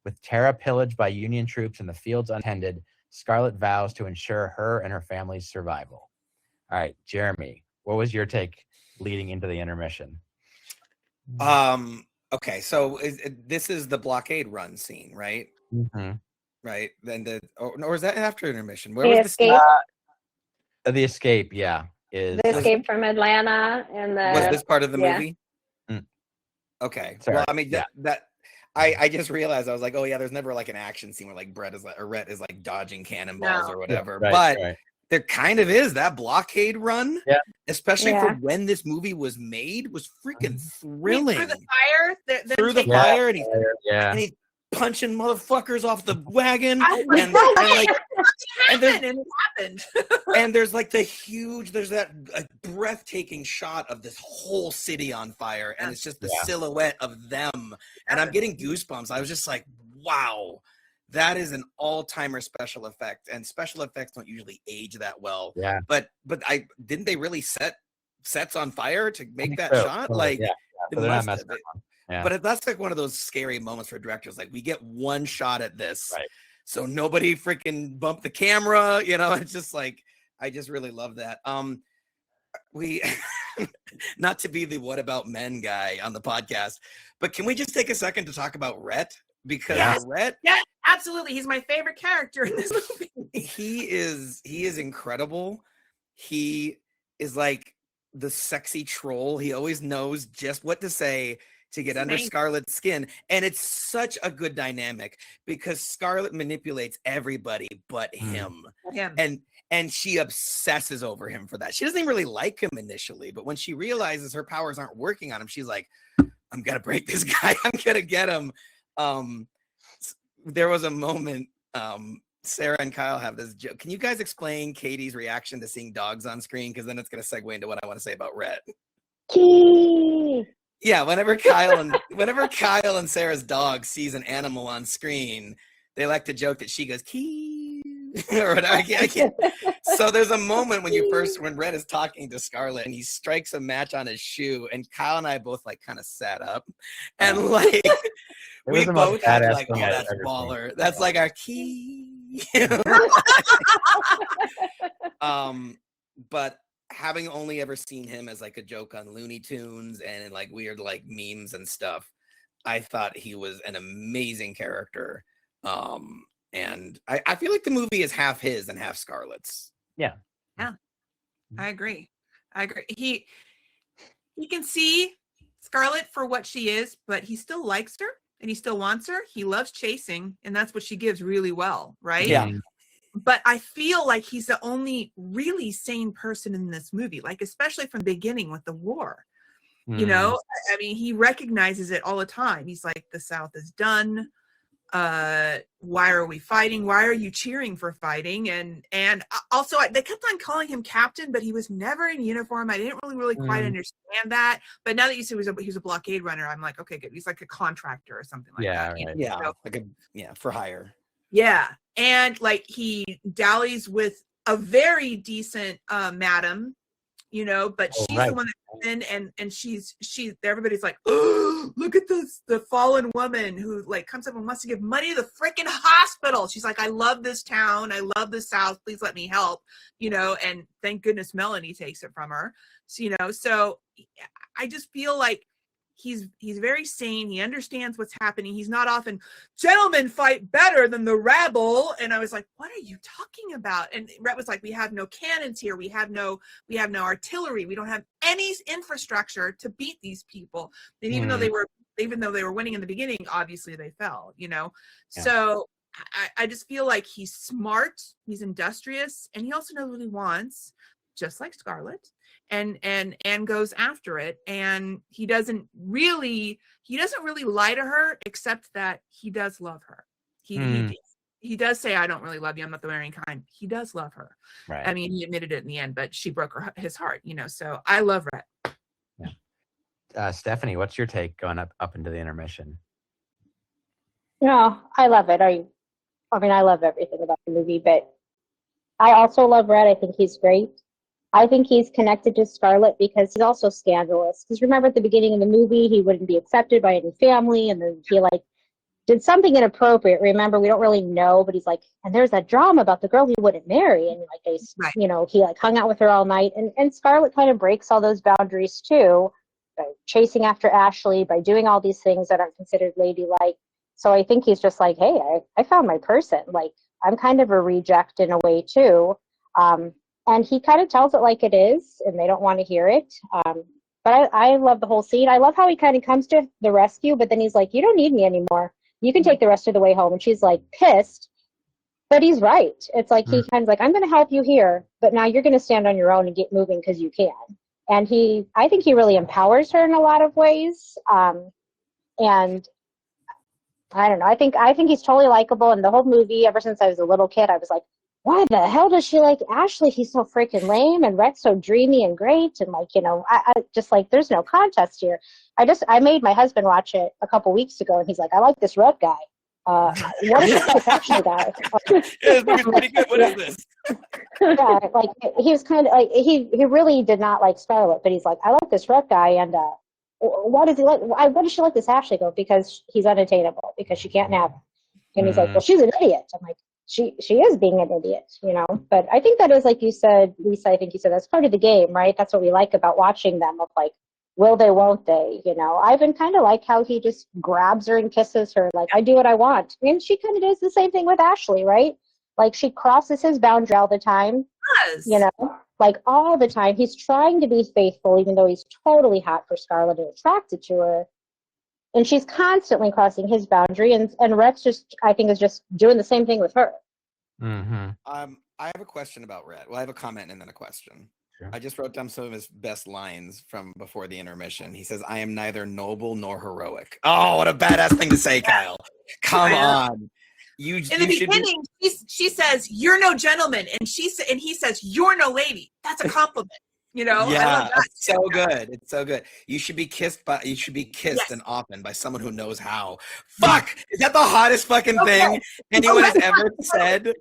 With Tara pillaged by Union troops and the fields untended, Scarlett vows to ensure her and her family's survival. All right, Jeremy, what was your take leading into the intermission? Okay, so this is the blockade run scene, right? Right. Then or is that after intermission? Where was the escape? The escape, yeah. The escape from Atlanta and was this part of the movie? Okay. Sorry. Well, I mean I just realized I was like, oh yeah, there's never like an action scene where like Rhett is like dodging cannonballs No. or whatever. Right, but right. there kind of is that blockade run. Yeah. Especially Yeah. for when this movie was made, was freaking I mean, thrilling. through the fire, Through the taking- fire, Yeah. and he's punching motherfuckers off the wagon, I was and like, and there's and it happened. and there's like there's that breathtaking shot of this whole city on fire, and it's just the silhouette of them, and I'm getting goosebumps. I was just like, wow, that is an all-timer special effect, and special effects don't usually age that well. Yeah. But didn't they really set sets on fire to make that so. shot? Totally, Like, yeah. it So they're not must messing have. around. Yeah. But that's like one of those scary moments for directors. Like, we get one shot at this, Right. so nobody freaking bump the camera. You know, it's just like, I just really love that. We, not to be the what about men guy on the podcast, but can we just take a second to talk about Rhett? Because Yes. Rhett, Yeah, absolutely. He's my favorite character in this movie. he is incredible. He is like the sexy troll. He always knows just what to say to get under Same. Scarlett's skin, and it's such a good dynamic because Scarlett manipulates everybody but him, Him. and she obsesses over him for that. She doesn't even really like him initially, but when she realizes her powers aren't working on him, she's like, I'm gonna break this guy. I'm gonna get him. There was a moment, Sarah and Kyle have this joke. Can you guys explain Katie's reaction to seeing dogs on screen? Because then it's going to segue into what I want to say about Rhett. Key. Yeah, whenever Kyle and Sarah's dog sees an animal on screen, they like to joke that she goes, "Key," or whatever. I can't. So there's a moment when Rhett is talking to Scarlett and he strikes a match on his shoe, and Kyle and I both like kind of sat up, and like was we the most both had badass like, oh, thing I've that's ever seen. baller. That's like our key. But having only ever seen him as like a joke on Looney Tunes and in like weird like memes and stuff, I thought he was an amazing character. And I feel like the movie is half his and half Scarlett's. I agree. He can see Scarlett for what she is, but he still likes her and he still wants her. He loves chasing, and that's what she gives really well, right? Yeah. But I feel like he's the only really sane person in this movie, like especially from the beginning with the war. You know, I mean, he recognizes it all the time. He's like, the South is done. Why are we fighting? Why are you cheering for fighting? And also they kept on calling him captain, but he was never in uniform. I didn't really quite understand that. But now that you said he was a blockade runner, I'm like, okay, good. He's like a contractor or something like that. Right. You know? Yeah, So, like for hire. yeah. And like he dallies with a very decent madam, you know, but she's the one that comes in and she's everybody's like, oh, look at the fallen woman who like comes up and wants to give money to the freaking hospital. She's like, I love this town, I love the South, please let me help, you know. And thank goodness Melanie takes it from her. So, you know, so I just feel like he's very sane. He understands what's happening. He's not often, gentlemen fight better than the rabble. And I was like, what are you talking about? And Rhett was like, we have no cannons here. We have no artillery. We don't have any infrastructure to beat these people. And even though they were winning in the beginning, obviously they fell, you know? Yeah. So I just feel like he's smart, he's industrious, and he also knows what he wants, just like Scarlett. And goes after it, and he doesn't really lie to her, except that he does love her. He does say, I don't really love you, I'm not the marrying kind. He does love her. Right. I mean, he admitted it in the end, but she broke his heart, you know. So I love Rhett. Yeah. Stephanie, what's your take going up into the intermission? No, I love it. I mean, I love everything about the movie, but I also love Rhett. I think he's great. I think he's connected to Scarlett because he's also scandalous. Because remember at the beginning of the movie, he wouldn't be accepted by any family, and then he like did something inappropriate. Remember, we don't really know, but he's like, and there's that drama about the girl he wouldn't marry, and like they, you know, he like hung out with her all night, and Scarlett kind of breaks all those boundaries too, by chasing after Ashley, by doing all these things that aren't considered ladylike. So I think he's just like, hey, I found my person. Like I'm kind of a reject in a way too. And he kind of tells it like it is, and they don't want to hear it. But I love the whole scene. I love how he kind of comes to the rescue, but then he's like, you don't need me anymore. You can take the rest of the way home. And she's like pissed, but he's right. It's like he kind of like, I'm going to help you here, but now you're going to stand on your own and get moving because you can. And I think he really empowers her in a lot of ways. And I don't know. I think he's totally likable. And the whole movie, ever since I was a little kid, I was like, why the hell does she like Ashley? He's so freaking lame, and Rhett's so dreamy and great. And like, I just like, there's no contest here. I made my husband watch it a couple weeks ago, and he's like, I like this Rhett guy. What is this Ashley guy? Yeah, this movie's pretty good. What is this? Yeah, like he was kind of like he really did not like Scarlett, but he's like, I like this Rhett guy, and what does he like? Why does she like this Ashley? Go, because he's unattainable, because she can't have him. And he's like, well, she's an idiot. I'm like, she is being an idiot, But I think that is, like you said, Lisa, I think you said that's part of the game, right? That's what we like about watching them, of like, will they, won't they? I even kind of like how he just grabs her and kisses her, like, I do what I want. And she kind of does the same thing with Ashley, right? Like, she crosses his boundary all the time, Yes. like all the time. He's trying to be faithful, even though he's totally hot for Scarlett and attracted to her. And she's constantly crossing his boundary, and Rhett's just, I think, is just doing the same thing with her. Mm-hmm. I have a question about Rhett. Well, I have a comment and then a question. Sure. I just wrote down some of his best lines from before the intermission. He says, I am neither noble nor heroic. Oh, what a badass thing to say, Kyle. Come on. In the beginning, she says, you're no gentleman. And he says, you're no lady. That's a compliment. Yeah, I love that. it's so good. It's so good. You should be kissed Yes. and often by someone who knows how. Fuck! Is that the hottest fucking thing anyone has ever said?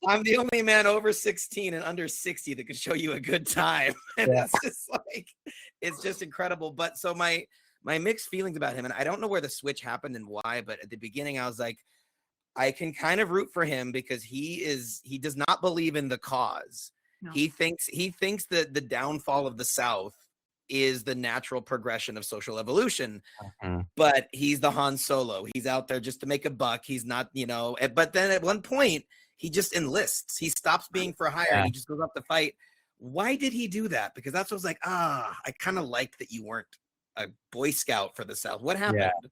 I'm the only man over 16 and under 60 that could show you a good time. And it's just like, it's just incredible. But so my mixed feelings about him, and I don't know where the switch happened and why, but at the beginning I was like, I can kind of root for him because he does not believe in the cause. No. He thinks that the downfall of the South is the natural progression of social evolution. But he's the Han Solo. He's out there just to make a buck. He's not, but then at one point he just enlists. He stops being for hire. And he just goes up to fight. Why did he do that? Because that's what I was like, I kind of liked that you weren't a Boy Scout for the South. What happened? Yeah.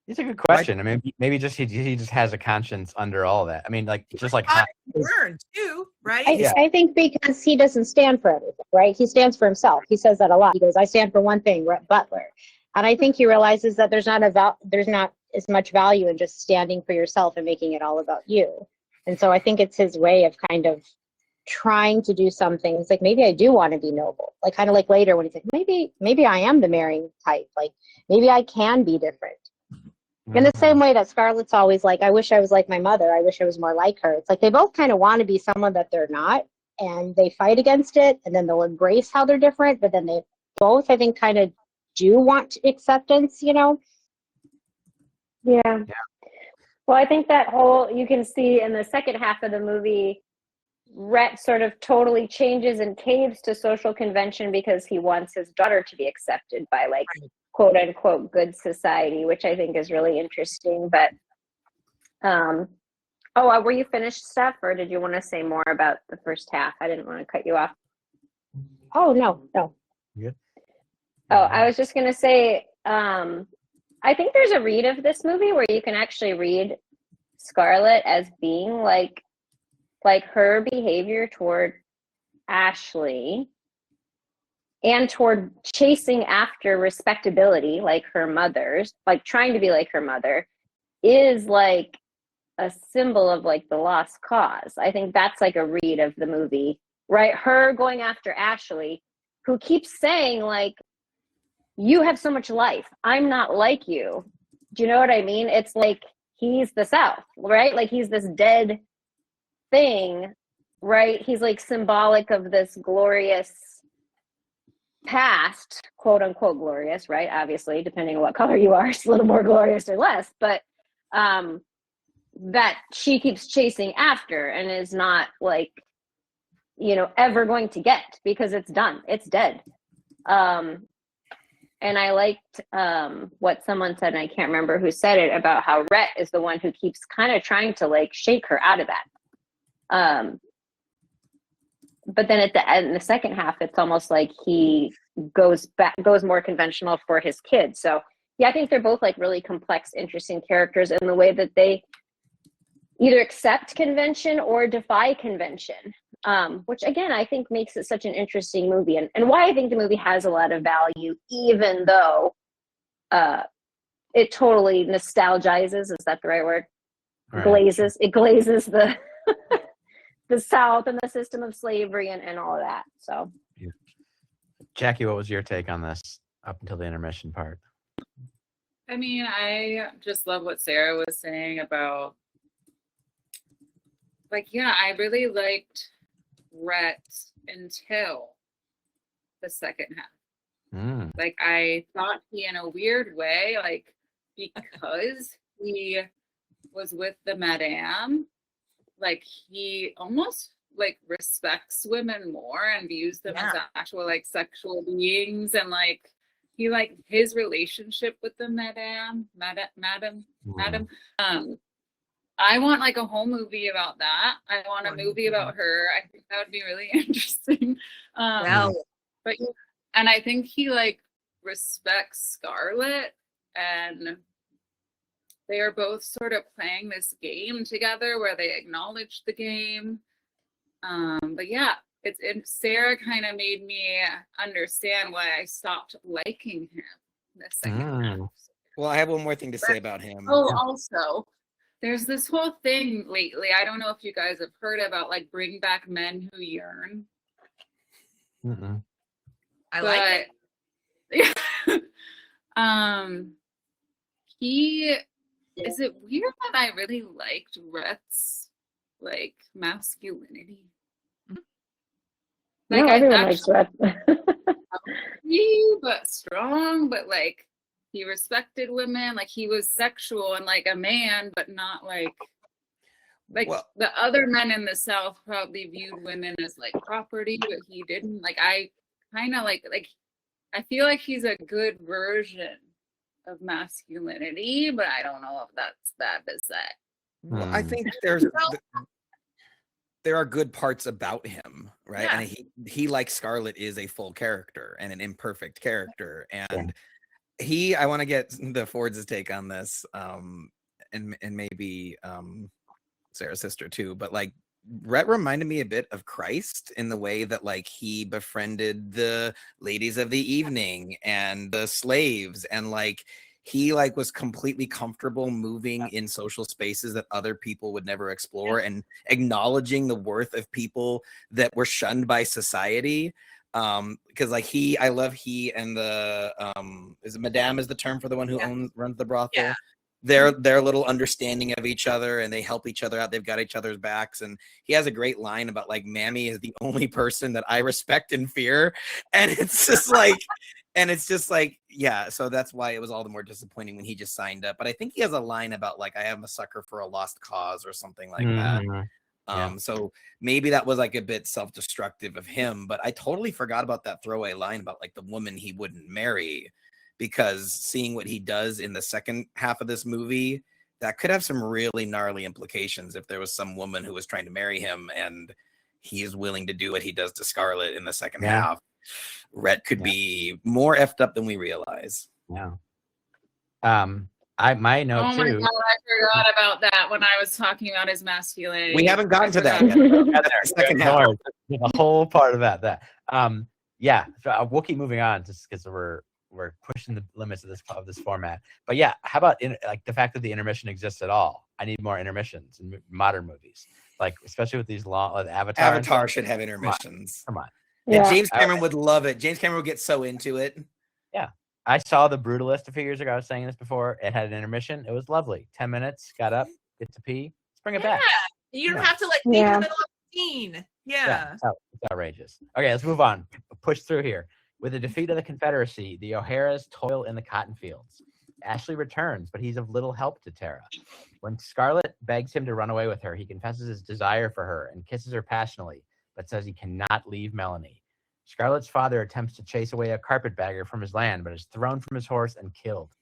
It's a good question. I mean, maybe just he just has a conscience under all that. I mean, like just like learned too, right? I think because he doesn't stand for everything, right? He stands for himself. He says that a lot. He goes, "I stand for one thing, Butler," and I think he realizes that there's not as much value in just standing for yourself and making it all about you. And so I think it's his way of kind of trying to do something. It's like, maybe I do want to be noble. Like kind of like later when he's like, maybe I am the marrying type. Like maybe I can be different. In the same way that Scarlett's always like, I wish I was like my mother. I wish I was more like her. It's like they both kind of want to be someone that they're not, and they fight against it, and then they'll embrace how they're different, but then they both, I think, kind of do want acceptance, Yeah. Well, I think that you can see in the second half of the movie, Rhett sort of totally changes and caves to social convention because he wants his daughter to be accepted by, like, quote unquote good society, which I think is really interesting. But were you finished, Steph, or did you want to say more about the first half? I didn't want to cut you off. Oh, no. Yeah. Oh, I was just going to say, I think there's a read of this movie where you can actually read Scarlett as being like her behavior toward Ashley and toward chasing after respectability, like her mother's, like trying to be like her mother, is like a symbol of like the lost cause. I think that's like a read of the movie, right? Her going after Ashley, who keeps saying like, you have so much life. I'm not like you. Do you know what I mean? It's like he's the South, right? Like he's this dead thing, right? He's like symbolic of this glorious past, quote unquote glorious, right? Obviously, depending on what color you are, it's a little more glorious or less, but that she keeps chasing after and is not like, ever going to get, because it's done. It's dead. And I liked what someone said, and I can't remember who said it, about how Rhett is the one who keeps kind of trying to like shake her out of that. but then at the end, in the second half, it's almost like he goes more conventional for his kids. So yeah, I think they're both like really complex, interesting characters in the way that they either accept convention or defy convention, which again, I think makes it such an interesting movie, and why I think the movie has a lot of value, even though it totally nostalgizes, is that the right word? Right. It glazes the the South and the system of slavery and all of that. So Jackie, what was your take on this up until the intermission part? I mean, I just love what Sarah was saying about, like, yeah, I really liked Rhett until the second half. Like, I thought he, in a weird way, like, because he was with the madame, like, he almost, like, respects women more and views them as actual, like, sexual beings, and, like, he, like, his relationship with the madame, I want, like, a whole movie about that. I want a movie about her. I think that would be really interesting. But and I think he, like, respects Scarlett, and they are both sort of playing this game together where they acknowledge the game. But yeah, Sarah kind of made me understand why I stopped liking him the second half. Well, I have one more thing to say about him. Oh, also, there's this whole thing lately. I don't know if you guys have heard about, like, Bring Back Men Who Yearn. I like it. Is it weird that I really liked Rhett's, like, masculinity? Like, no, everyone likes Rhett. But strong, but, like, he respected women, like, he was sexual and, like, a man, but not like well, the other men in the South probably viewed women as, like, property, but he didn't. Like, I kind of like I feel like he's a good version of masculinity, but I don't know if that's bad to say. Well, I think there are good parts about him, right? Yeah. And he like Scarlett is a full character and an imperfect character, and I want to get the Fords' take on this, and maybe Sarah's sister too, but like Rhett reminded me a bit of Christ in the way that, like, he befriended the ladies of the evening and the slaves, and like he like was completely comfortable moving in social spaces that other people would never explore, and acknowledging the worth of people that were shunned by society. Because like I love he and the is it Madame is the term for the one who runs the brothel. Yeah. Their little understanding of each other, and they help each other out. They've got each other's backs, and he has a great line about, like, Mammy is the only person that I respect and fear, and it's just like, yeah. So that's why it was all the more disappointing when he just signed up. But I think he has a line about, like, I am a sucker for a lost cause or something like that. So maybe that was like a bit self-destructive of him, but I totally forgot about that throwaway line about, like, the woman he wouldn't marry. Because seeing what he does in the second half of this movie, that could have some really gnarly implications if there was some woman who was trying to marry him and he is willing to do what he does to Scarlett in the second half. Rhett could be more effed up than we realize. Yeah. My note too. God, I forgot about that when I was talking about his masculinity. We haven't gotten to that yet. That's the second half. A whole part of that. So we'll keep moving on just because we're pushing the limits of this format. But yeah, how about like the fact that the intermission exists at all? I need more intermissions in modern movies, like especially with these long Avatar. Avatar should have intermissions. Come on. Yeah. James Cameron would love it. James Cameron would get so into it. Yeah. I saw The Brutalist a few years ago. I was saying this before. It had an intermission. It was lovely. 10 minutes, got up, get to pee. Let's bring it back. You don't have to, like, think in the middle of the scene. Yeah. It's outrageous. Okay, let's move on. Push through here. With the defeat of the Confederacy, the O'Haras toil in the cotton fields. Ashley returns, but he's of little help to Tara. When Scarlett begs him to run away with her, he confesses his desire for her and kisses her passionately, but says he cannot leave Melanie. Scarlett's father attempts to chase away a carpetbagger from his land, but is thrown from his horse and killed.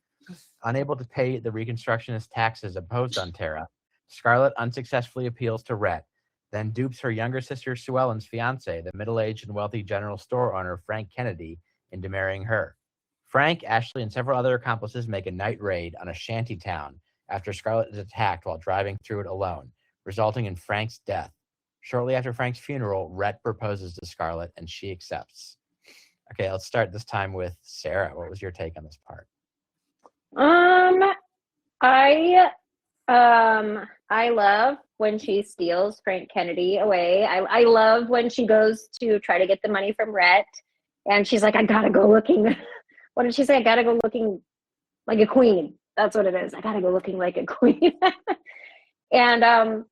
Unable to pay the Reconstructionist taxes imposed on Tara, Scarlett unsuccessfully appeals to Rhett, then dupes her younger sister Sue Ellen's fiance, the middle-aged and wealthy general store owner Frank Kennedy, into marrying her. Frank, Ashley, and several other accomplices make a night raid on a shanty town after Scarlett is attacked while driving through it alone, resulting in Frank's death. Shortly after Frank's funeral, Rhett proposes to Scarlett, and she accepts. Okay, let's start this time with Sarah. What was your take on this part? I love when she steals Frank Kennedy away. I love when she goes to try to get the money from Rhett, and she's like, I gotta go looking. What did she say? I gotta go looking like a queen. That's what it is. I gotta go looking like a queen. And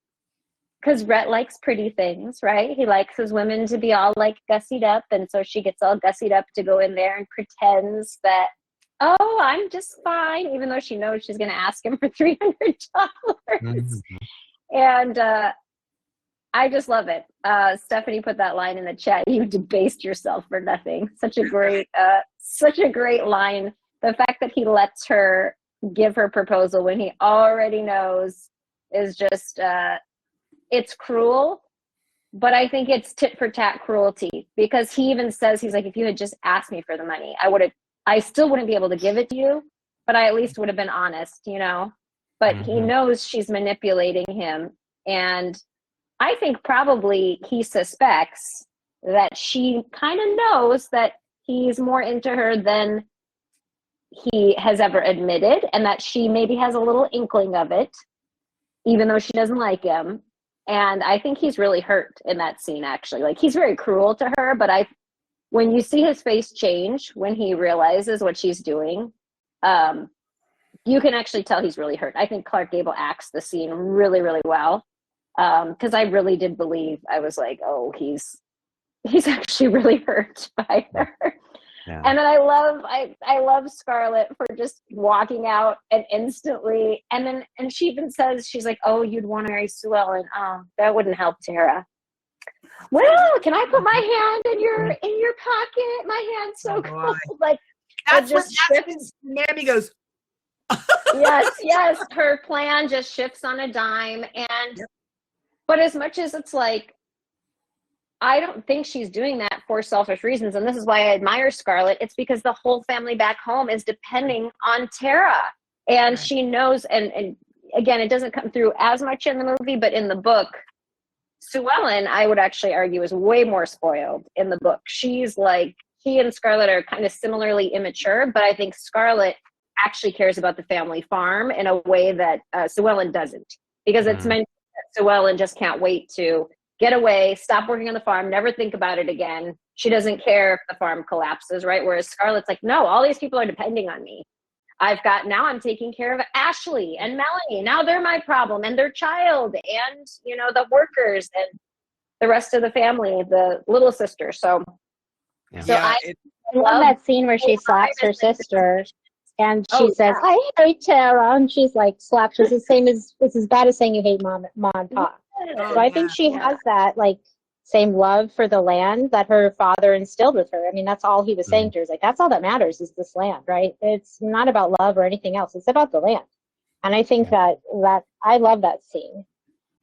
because Rhett likes pretty things, right? He likes his women to be all like gussied up, and so she gets all gussied up to go in there and pretends that, oh, I'm just fine, even though she knows she's going to ask him for $300. And I just love it. Stephanie put that line in the chat. You debased yourself for nothing. Such a great line. The fact that he lets her give her proposal when he already knows is just, it's cruel, but I think it's tit for tat cruelty, because he even says, he's like, if you had just asked me for the money, I still wouldn't be able to give it to you, but I at least would have been honest, you know? But he knows she's manipulating him. And I think probably he suspects that she kind of knows that he's more into her than he has ever admitted, and that she maybe has a little inkling of it, even though she doesn't like him. And I think he's really hurt in that scene, actually. Like, he's very cruel to her, but when you see his face change when he realizes what she's doing, you can actually tell he's really hurt. I think Clark Gable acts the scene really, really well, because I really did believe, I was like, oh, he's actually really hurt by her. Yeah. And then I love Scarlett for just walking out and instantly, and she even says, she's like, oh, you'd want to marry Sue Ellen. Oh, that wouldn't help Tara. Well, can I put my hand in your pocket? My hand's so cold. Like, that's when Mammy goes. yes. Her plan just shifts on a dime, but as much as it's like, I don't think she's doing that for selfish reasons, and this is why I admire Scarlett. It's because the whole family back home is depending on Tara, and she knows. And again, it doesn't come through as much in the movie, but in the book, Sue Ellen, I would actually argue, is way more spoiled in the book. She's like, he and Scarlett are kind of similarly immature, but I think Scarlett actually cares about the family farm in a way that Sue Ellen doesn't, because it's meant that Sue Ellen just can't wait to get away, stop working on the farm, never think about it again. She doesn't care if the farm collapses, right? Whereas Scarlett's like, no, all these people are depending on me. Now I'm taking care of Ashley and Melanie. Now they're my problem, and their child, and, you know, the workers and the rest of the family, the little sister. So I love that scene where she slaps her sister. And she says, I hate Tara. And she's like, slaps. It's as bad as saying you hate mom and pop. So I think she has that, like, same love for the land that her father instilled with her. I mean, that's all he was saying to her. He's like, that's all that matters is this land, right? It's not about love or anything else. It's about the land. And I think that I love that scene.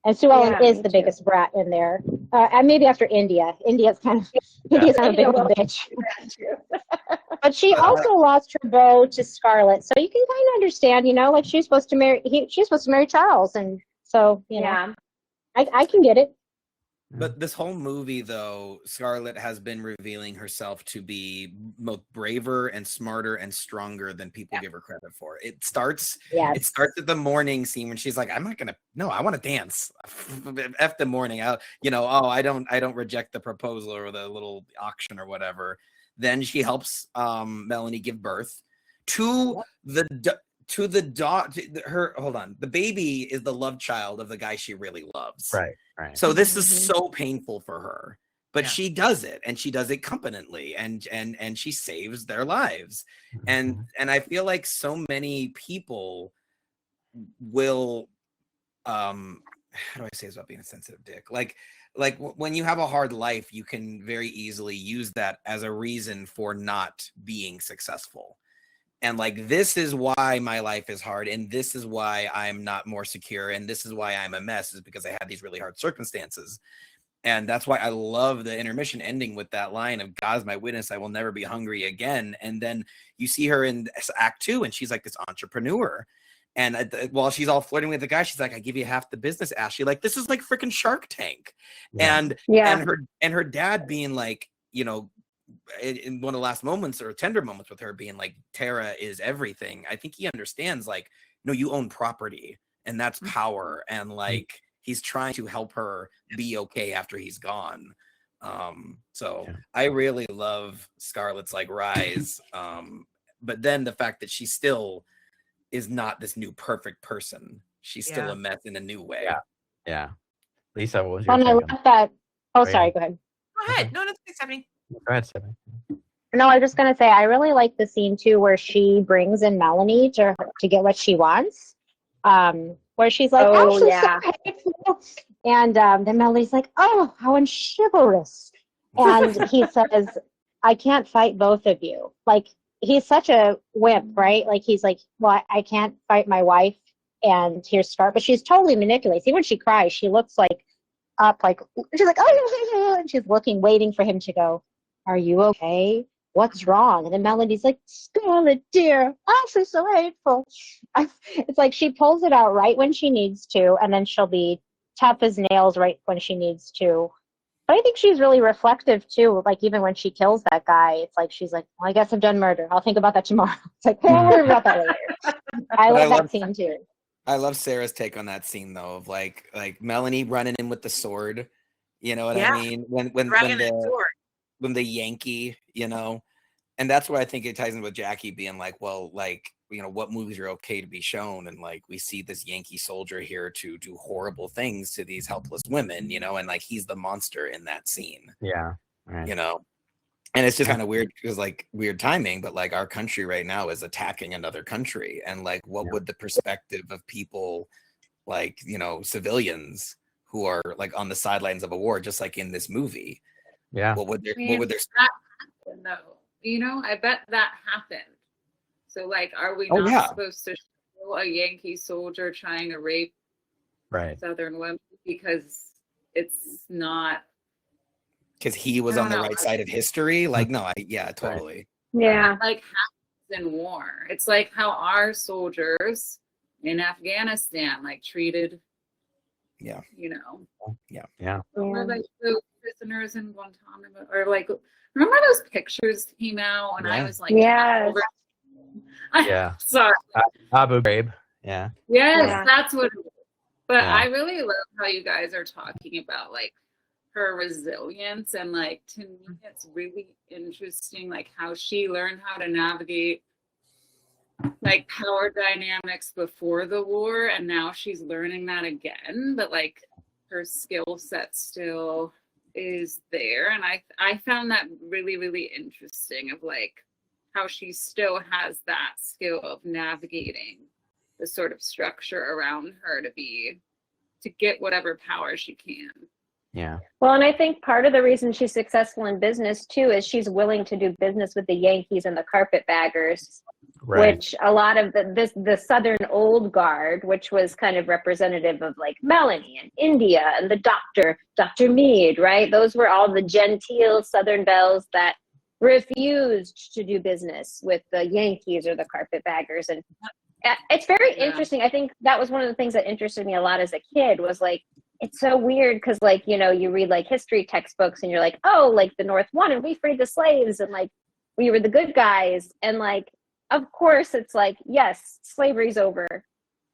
And Sue Ellen is the biggest brat in there. And maybe after India. India's kind of a bit of a bitch. But she also lost her beau to Scarlett. So you can kind of understand, you know, like she's supposed to marry Charles. And so, you know, I can get it. But this whole movie, though, Scarlett has been revealing herself to be both braver and smarter and stronger than people give her credit for. It starts at the morning scene when she's like, I want to dance. F the morning. I don't reject the proposal or the little auction or whatever. Then she helps Melanie give birth to the baby is the love child of the guy she really loves. Right. So this is so painful for her, but she does it, and she does it competently, and she saves their lives. And I feel like so many people will, how do I say this without being a sensitive dick? Like when you have a hard life, you can very easily use that as a reason for not being successful. And like, this is why my life is hard, and this is why I'm not more secure, and this is why I'm a mess, is because I had these really hard circumstances. And that's why I love the intermission ending with that line of "God is my witness, I will never be hungry again." And then you see her in Act 2, and she's like this entrepreneur. And while she's all flirting with the guy, she's like, "I give you half the business, Ashley." Like, this is like freaking Shark Tank. Yeah. And her dad being like, you know, in one of the last moments or tender moments with her being like, Tara is everything. I think he understands, like, no, you own property, and that's power. And like, he's trying to help her be okay after he's gone. So I really love Scarlett's like rise. But then the fact that she still is not this new perfect person. She's still a mess in a new way. Yeah. Lisa, what was your And I take love that. Oh, yeah. sorry. Go ahead. Go ahead. No, that's Stephanie. Go ahead, Stephanie. No, I was just gonna say I really like the scene too where she brings in Melanie to get what she wants. Where she's like, Oh, "Ashley's yeah. so hateful," and then Melanie's like, "Oh, how unchivalrous," and he says, "I can't fight both of you." Like, he's such a wimp, right? Like, he's like, "Well, I can't fight my wife," and here's Scar, but she's totally manipulated. See, when she cries, she looks like up, like she's like, "Oh," and she's looking, waiting for him to go, "Are you okay? What's wrong?" And then Melody's like, "Scarlett, dear, Ashley's so hateful." It's like she pulls it out right when she needs to, and then she'll be tough as nails right when she needs to. But I think she's really reflective too. Like, even when she kills that guy, it's like she's like, "Well, I guess I've done murder. I'll think about that tomorrow." It's like, we'll worry about that later. I love that scene too. I love Sarah's take on that scene though, of like Melanie running in with the sword. You know what I mean? When the Yankee, you know, and that's why I think it ties in with Jackie being like, well, like, you know, what movies are okay to be shown, and like, we see this Yankee soldier here to do horrible things to these helpless women, you know, and like, he's the monster in that scene. Yeah. Right. You know, and it's just kind of weird because like, weird timing, but like, our country right now is attacking another country, and like, what would the perspective of people like, you know, civilians who are like on the sidelines of a war, just like in this movie, what would their that happen though? You know, I bet that happened. So like, are we not supposed to show a Yankee soldier trying to rape Southern women because it's not? Because he was on the right side of history. Like, no, totally. Yeah. Like, happens in war. It's like how our soldiers in Afghanistan like treated. Yeah. You know. Yeah. Remember like those prisoners in Guantanamo, or like, remember those pictures came out when I was like, sorry, Abu Ghraib. Yes, Yeah. that's what it is. But I really love how you guys are talking about like her resilience, and like, to me it's really interesting like how she learned how to navigate like power dynamics before the war, and now she's learning that again, but like her skill set still is there. And I found that really, really interesting, of like how she still has that skill of navigating the sort of structure around her to get whatever power she can. Yeah. Well, and I think part of the reason she's successful in business too is she's willing to do business with the Yankees and the carpetbaggers, which a lot of the Southern old guard, which was kind of representative of like Melanie and India and the Dr. Meade, right? Those were all the genteel Southern belles that refused to do business with the Yankees or the carpetbaggers. And it's very interesting. I think that was one of the things that interested me a lot as a kid, was like, it's so weird because, like, you know, you read like history textbooks and you're like, oh, like the North won and we freed the slaves and like we were the good guys. And like, of course, it's like, yes, slavery's over,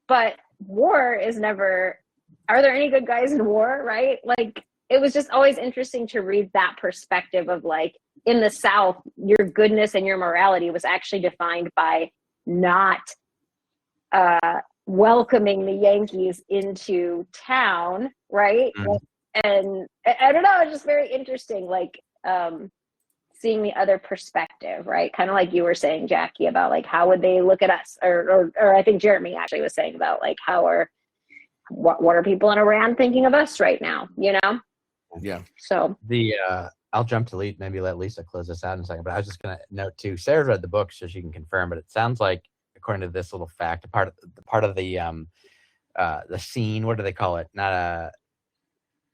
but war is never. Are there any good guys in war, right? Like, it was just always interesting to read that perspective of like, in the South, your goodness and your morality was actually defined by not welcoming the Yankees into town, right? And I don't know, it's just very interesting, like seeing the other perspective, right? Kind of like you were saying, Jackie, about like how would they look at us, or I think Jeremy actually was saying about like what are people in Iran thinking of us right now, you know? Yeah. So the I'll jump to maybe let Lisa close this out in a second. But I was just going to note too. Sarah's read the book, so she can confirm. But it sounds like, according to this little fact, part of the scene. What do they call it? Not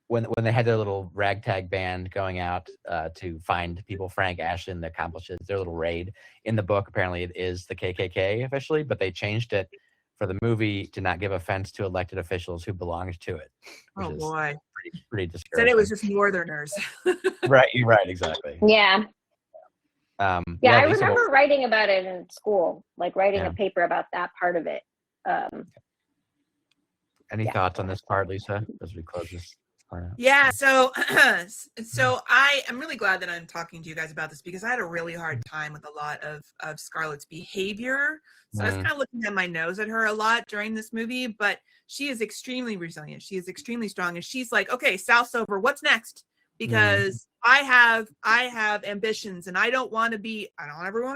when they had their little ragtag band going out to find people, Frank, Ashley, and the accomplices, their little raid. In the book, apparently it is the KKK officially, but they changed it for the movie to not give offense to elected officials who belonged to it. Oh boy. Pretty Said discouraging. it was just Northerners. Right, you're right, exactly. Yeah. I Lisa, remember writing about it in school, like writing Yeah. a paper about that part of it. Any Yeah. thoughts on this part, Lisa, as we close this part out? Yeah, so I am really glad that I'm talking to you guys about this because I had a really hard time with a lot of Scarlett's behavior. So I was kind of looking at my nose at her a lot during this movie, but she is extremely resilient. She is extremely strong, and she's like, okay, South's over. What's next? Because I have ambitions, and I don't ever want to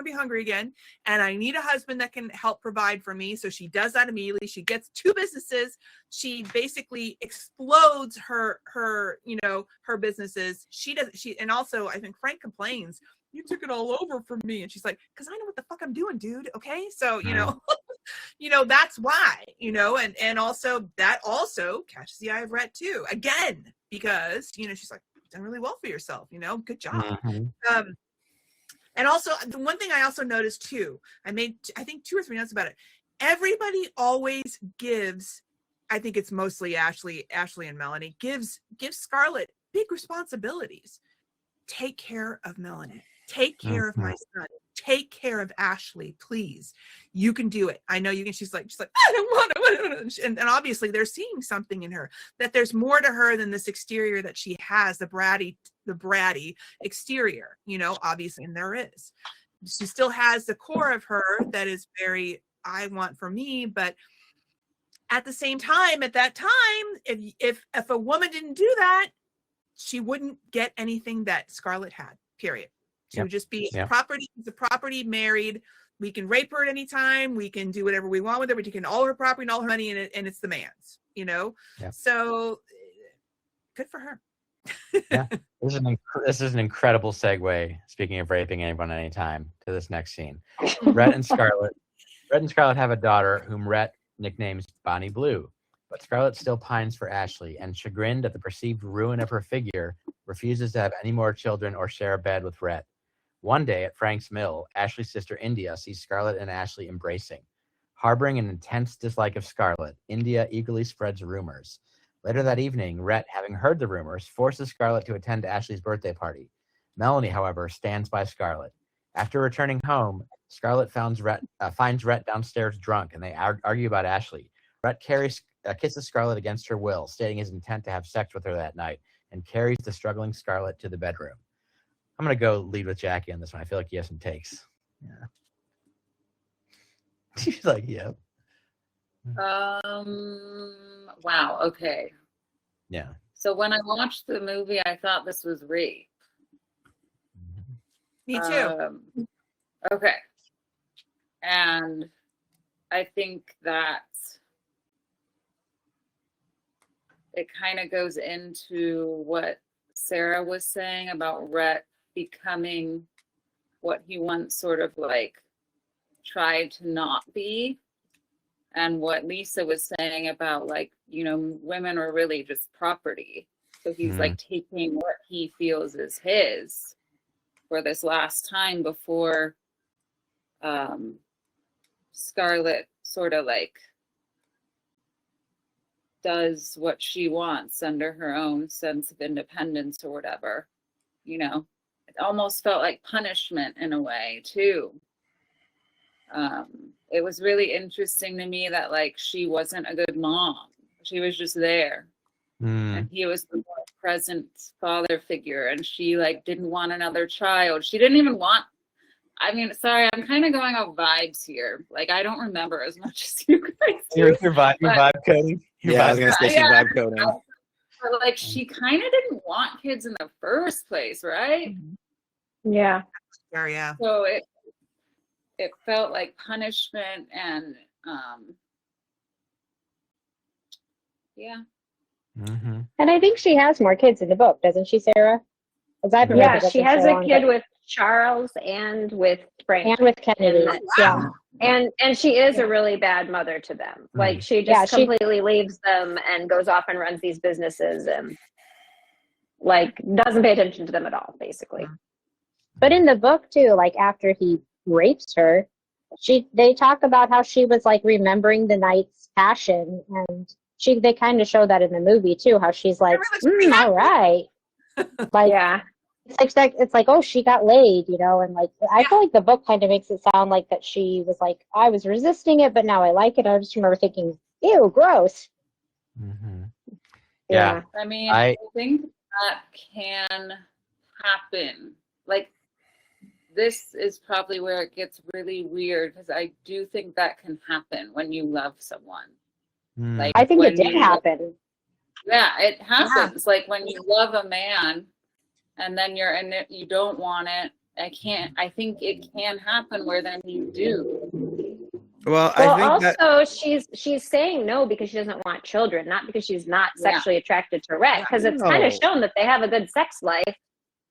be hungry again. And I need a husband that can help provide for me. So she does that immediately. She gets 2 businesses. She basically explodes her businesses. And also I think Frank complains, you took it all over from me. And she's like, because I know what the fuck I'm doing, dude. Okay. So, that's why, and also that also catches the eye of Rhett too, again, because, she's like, done really well for yourself, good job. And also the one thing I also noticed too, I made, I think 2 or 3 notes about it. Everybody always gives, I think it's mostly Ashley and Melanie, gives Scarlett big responsibilities. Take care of Melanie. Take care of my son. Take care of Ashley, please. You can do it. I know you can. She's like, I don't want to. And obviously they're seeing something in her, that there's more to her than this exterior that she has, the bratty exterior, obviously, and there is. She still has the core of her that is very, I want for me, but at the same time, at that time, if a woman didn't do that, she wouldn't get anything that Scarlett had, period. She would just be the property, married. We can rape her at any time. We can do whatever we want with her. We can all her property and all her money, and it's the man's, So good for her. Yeah, this is an incredible segue. Speaking of raping anyone at any time, to this next scene. Rhett and Scarlett have a daughter whom Rhett nicknames Bonnie Blue, but Scarlett still pines for Ashley, and chagrined at the perceived ruin of her figure, refuses to have any more children or share a bed with Rhett. One day at Frank's mill, Ashley's sister India sees Scarlett and Ashley embracing. Harboring an intense dislike of Scarlett, India eagerly spreads rumors. Later that evening, Rhett, having heard the rumors, forces Scarlett to attend Ashley's birthday party. Melanie, however, stands by Scarlett. After returning home, Scarlett finds Rhett downstairs drunk, and they argue about Ashley. Rhett kisses Scarlett against her will, stating his intent to have sex with her that night, and carries the struggling Scarlett to the bedroom. I'm going to go lead with Jackie on this one. I feel like he has some takes. Yeah. She's like, yep. Wow. Okay. Yeah. So when I watched the movie, I thought this was rape. Me too. Okay. And I think that it kind of goes into what Sarah was saying about Rhett becoming what he once sort of like tried to not be, and what Lisa was saying about like, women are really just property. So he's like taking what he feels is his for this last time before Scarlett sort of like does what she wants under her own sense of independence or whatever. It almost felt like punishment in a way too. It was really interesting to me that like she wasn't a good mom. She was just there. And he was the more present father figure, and she like didn't want another child. She didn't even want, sorry, I'm kind of going off vibes here. Like I don't remember as much as you guys do. Your vibe coding. I was gonna say she's vibe coding. But like she kind of didn't want kids in the first place, right? Yeah. Yeah. So it felt like punishment, and yeah. And I think she has more kids in the book, doesn't she, Sarah? Because I haven't read Yeah, the book she in has so a long, kid with Charles and with Frank. and with Kennedy. And Yeah. and she is Yeah. a really bad mother to them. Mm. Like she Yeah, just completely leaves them and goes off and runs these businesses and like doesn't pay attention to them at all, basically. But in the book too, like after he rapes her, they talk about how she was like remembering the night's passion, and they kind of show that in the movie too, how she's like, all right, like Yeah. it's like, oh, she got laid, you know, and like I feel like the book kind of makes it sound like that she was like, I was resisting it, but now I like it. I just remember thinking, ew, gross. Mm-hmm. Yeah. I mean, I- I think that can happen. Like, this is probably where it gets really weird because I do think that can happen when you love someone. Mm. Like, I think it when did you- happen. Yeah, it happens. Like when you love a man and then you're in it, you don't want it. I think it can happen where then you do. Well, Well, I think that also she's saying no because she doesn't want children, not because she's not Yeah. sexually attracted to Rhett. Because it's kind No. of shown that they have a good sex life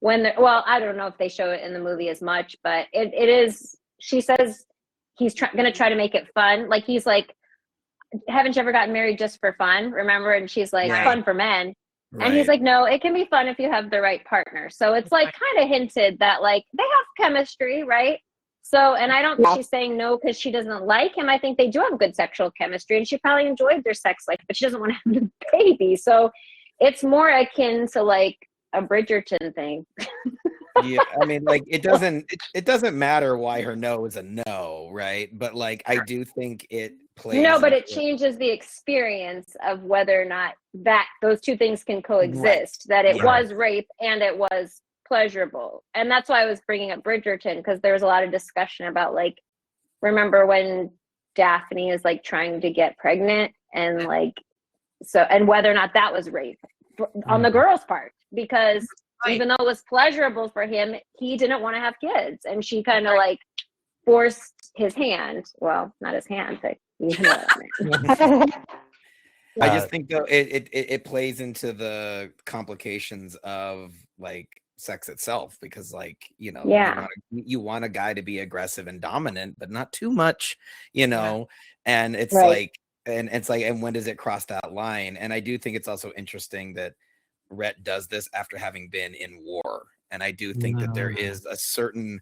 when they're, well, I don't know if they show it in the movie as much, but it is. She says he's going to try to make it fun. Like he's like, haven't you ever gotten married just for fun? Remember? And she's like, Right. fun for men. And he's right. like, no, it can be fun if you have the right partner. So it's like kind of hinted that like they have chemistry, right? So, and I don't think she's saying no because she doesn't like him. I think they do have good sexual chemistry and she probably enjoyed their sex life, but she doesn't want to have the baby. So it's more akin to like a Bridgerton thing. Yeah, I mean, like it doesn't matter why her no is a no, right? But like I do think it plays. No, but it into- changes the experience of whether or not that those two things can coexist, that it Yeah. was rape and it was pleasurable. And that's why I was bringing up Bridgerton, because there was a lot of discussion about like, remember when Daphne is like trying to get pregnant and like, so, and whether or not that was rape on the girl's part, because even though it was pleasurable for him, he didn't want to have kids. And she kind of like forced his hand. Well, not his hand, but you know what I mean. I just think though it plays into the complications of like sex itself because like Yeah. you want a guy to be aggressive and dominant but not too much, and it's Right. like and when does it cross that line? And I do think it's also interesting that Rhett does this after having been in war, and I do think that there is a certain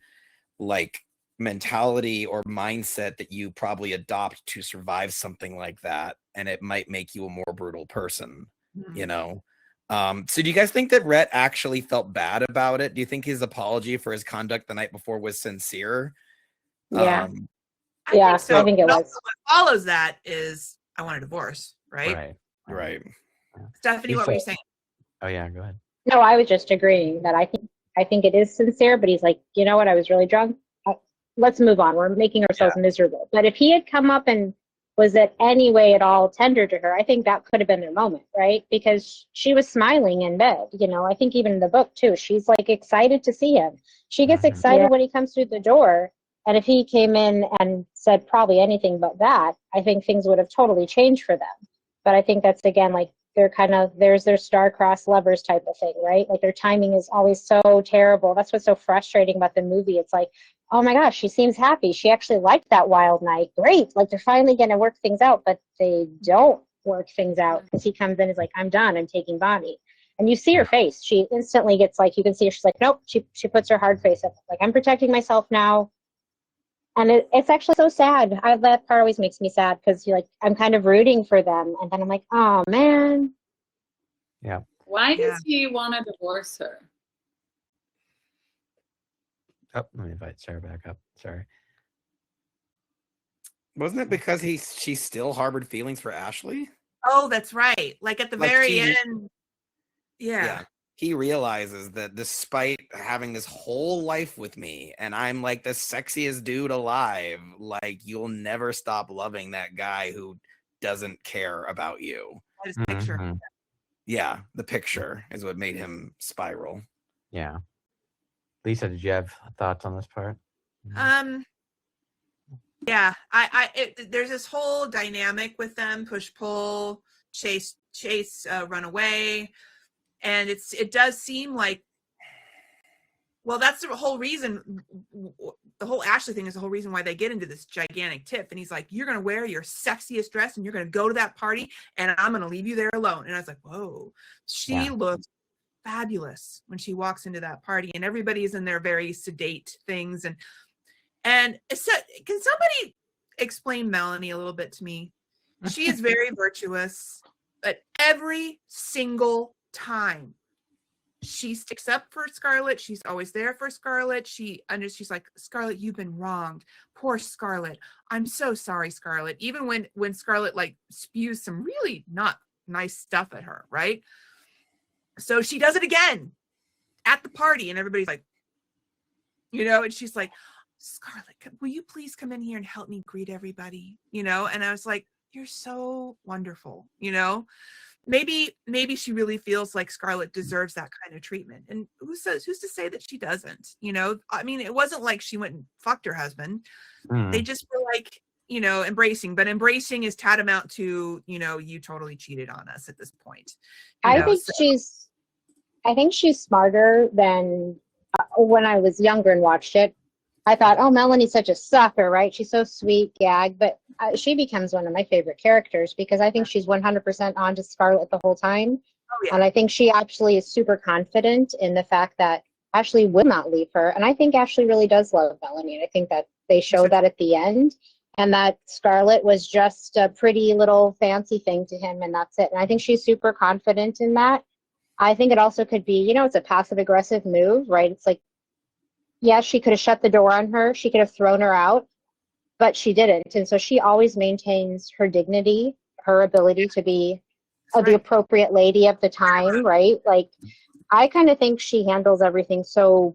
like mentality or mindset that you probably adopt to survive something like that, and it might make you a more brutal person. So do you guys think that Rhett actually felt bad about it? Do you think his apology for his conduct the night before was sincere? Yeah. I Yeah, think so. I think it But was. also what follows that is I want a divorce, right? Right. Stephanie, what were you saying? Oh yeah, go ahead. No, I was just agreeing that I think it is sincere, but he's like, you know what? I was really drunk. Let's move on. We're making ourselves miserable. But if he had come up and was at any way at all tender to her, I think that could have been their moment, right? Because she was smiling in bed. I think even in the book too, she's like excited to see him. She gets excited when he comes through the door. And if he came in and said probably anything but that, I think things would have totally changed for them. But I think that's, again, like there's their star-crossed lovers type of thing, right? Like their timing is always so terrible. That's what's so frustrating about the movie. It's like, oh my gosh, she seems happy. She actually liked that wild night. Great. Like they're finally going to work things out, but they don't work things out because he comes in and is like, I'm done. I'm taking Bonnie. And you see her face. She instantly gets like, you can see her. She's like, nope. She puts her hard face up. Like, I'm protecting myself now. And it's actually so sad. That part always makes me sad because I'm kind of rooting for them. And then I'm like, oh, man. Yeah. Why does he want to divorce her? Oh, let me invite Sarah back up. Sorry. Wasn't it because she still harbored feelings for Ashley? Oh, that's right. Like at the Like very she- end. Yeah. He realizes that despite having this whole life with me and I'm like the sexiest dude alive, like you'll never stop loving that guy who doesn't care about you. His picture. Mhm. Yeah, the picture is what made him spiral. Yeah. Lisa, did you have thoughts on this part? Yeah, there's this whole dynamic with them: push, pull, chase, run away, and it does seem like Well, that's the whole reason. The whole Ashley thing is the whole reason why they get into this gigantic tiff. And he's like, "You're going to wear your sexiest dress and you're going to go to that party and I'm going to leave you there alone." And I was like, whoa, she looks fabulous when she walks into that party, and everybody is in their very sedate things. And so, can somebody explain Melanie a little bit to me? She is very virtuous, but every single time she sticks up for Scarlett. She's always there for Scarlett. She's like, "Scarlett, you've been wronged. Poor Scarlett. I'm so sorry, Scarlett." Even when Scarlett like spews some really not nice stuff at her, right? So she does it again at the party, and everybody's like, and she's like, "Scarlett, will you please come in here and help me greet everybody?" And I was like, "You're so wonderful," Maybe she really feels like Scarlett deserves that kind of treatment. And who's to say that she doesn't? I mean, it wasn't like she went and fucked her husband. They just were like, embracing. But embracing is tantamount to, you totally cheated on us at this point. I think she's smarter than when I was younger and watched it. I thought, oh, Melanie's such a sucker, right? She's so sweet, gag. But she becomes one of my favorite characters because I think she's 100% on to Scarlett the whole time. Oh, yeah. And I think she actually is super confident in the fact that Ashley will not leave her. And I think Ashley really does love Melanie. And I think that they show that at the end. And that Scarlett was just a pretty little fancy thing to him, and that's it. And I think she's super confident in that. I think it also could be, it's a passive-aggressive move, right? It's like, yeah, she could have shut the door on her. She could have thrown her out, but she didn't. And so she always maintains her dignity, her ability to be the appropriate lady of the time, right? Like, I kind of think she handles everything so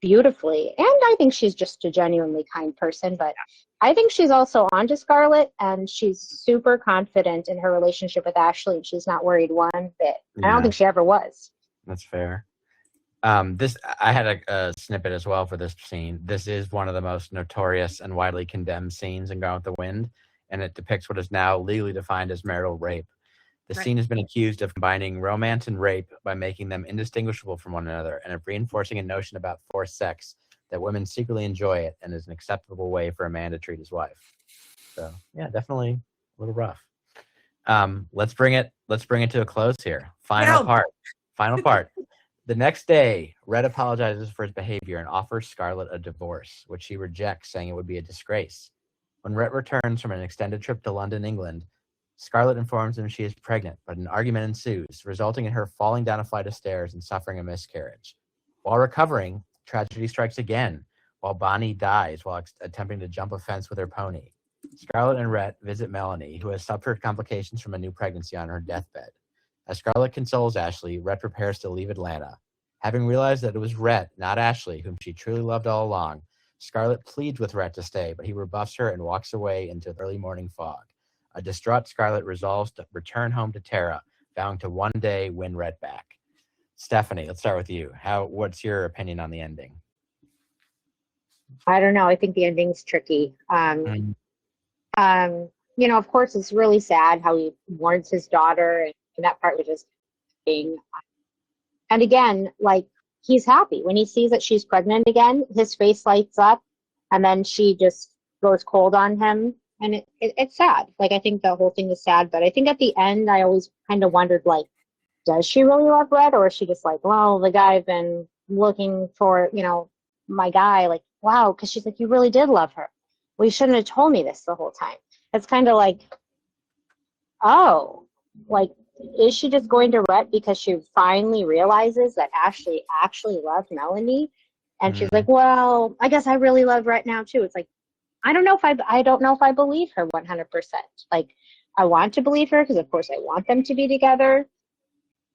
beautifully. And I think she's just a genuinely kind person. But I think she's also on to Scarlett, and she's super confident in her relationship with Ashley. She's not worried one bit. I don't think she ever was. That's fair. I had a snippet as well for this scene. This is one of the most notorious and widely condemned scenes in Gone with the Wind, and it depicts what is now legally defined as marital rape. The scene has been accused of combining romance and rape by making them indistinguishable from one another, and of reinforcing a notion about forced sex that women secretly enjoy it and is an acceptable way for a man to treat his wife. So yeah, definitely a little rough. Let's bring it to a close here. Final part. The next day, Red apologizes for his behavior and offers Scarlett a divorce, which she rejects, saying it would be a disgrace. When Red returns from an extended trip to London, England, Scarlett informs him she is pregnant, but an argument ensues, resulting in her falling down a flight of stairs and suffering a miscarriage. While recovering, tragedy strikes again, while Bonnie dies while attempting to jump a fence with her pony. Scarlett and Rhett visit Melanie, who has suffered complications from a new pregnancy, on her deathbed. As Scarlett consoles Ashley, Rhett prepares to leave Atlanta. Having realized that it was Rhett, not Ashley, whom she truly loved all along, Scarlett pleads with Rhett to stay, but he rebuffs her and walks away into the early morning fog. A distraught Scarlett resolves to return home to Tara, vowing to one day win Rhett back. Stephanie, let's start with you. What's your opinion on the ending? I don't know. I think the ending's tricky. Of course, it's really sad how he warns his daughter, and that part was just being. And again, like, he's happy when he sees that she's pregnant again. His face lights up, and then she just goes cold on him, and it's sad. Like, I think the whole thing is sad, but I think at the end, I always kind of wondered, like, does she really love Red, or is she just like, well, the guy I've been looking for, my guy, like, wow, because she's like, you really did love her. Well, you shouldn't have told me this the whole time. It's kind of like, oh, like, is she just going to Rhett because she finally realizes that Ashley actually loved Melanie? And she's like, well, I guess I really love Rhett now too. It's like, I don't know if I believe her 100%. Like, I want to believe her because of course I want them to be together.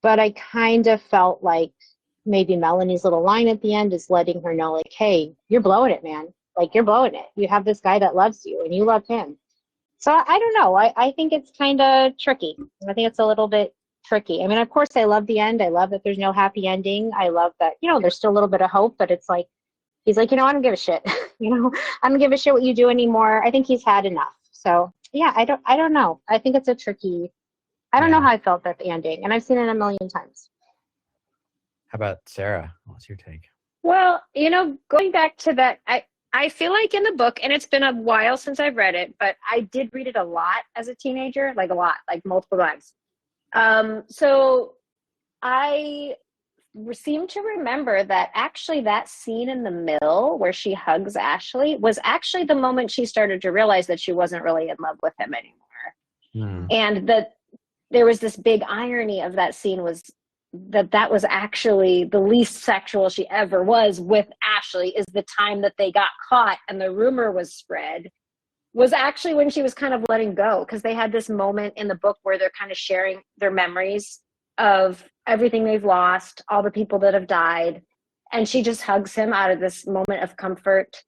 But I kind of felt like maybe Melanie's little line at the end is letting her know, like, hey, you're blowing it, man. Like, you're blowing it. You have this guy that loves you and you love him. So I don't know. I think it's kind of tricky. I think it's a little bit tricky. I mean, of course, I love the end. I love that there's no happy ending. I love that, there's still a little bit of hope, but it's like, he's like, I don't give a shit. I don't give a shit what you do anymore. I think he's had enough. So yeah, I don't know. I think it's a tricky, I don't know how I felt at the ending, and I've seen it a million times. How about Sarah? What's your take? Well, going back to that, I feel like in the book, and it's been a while since I've read it, but I did read it a lot as a teenager, like a lot, like multiple times. So I seem to remember that actually that scene in the mill where she hugs Ashley was actually the moment she started to realize that she wasn't really in love with him anymore. And that there was this big irony of that scene was that was actually the least sexual she ever was with Ashley, is the time that they got caught and the rumor was spread was actually when she was kind of letting go, because they had this moment in the book where they're kind of sharing their memories of everything they've lost, all the people that have died, and she just hugs him out of this moment of comfort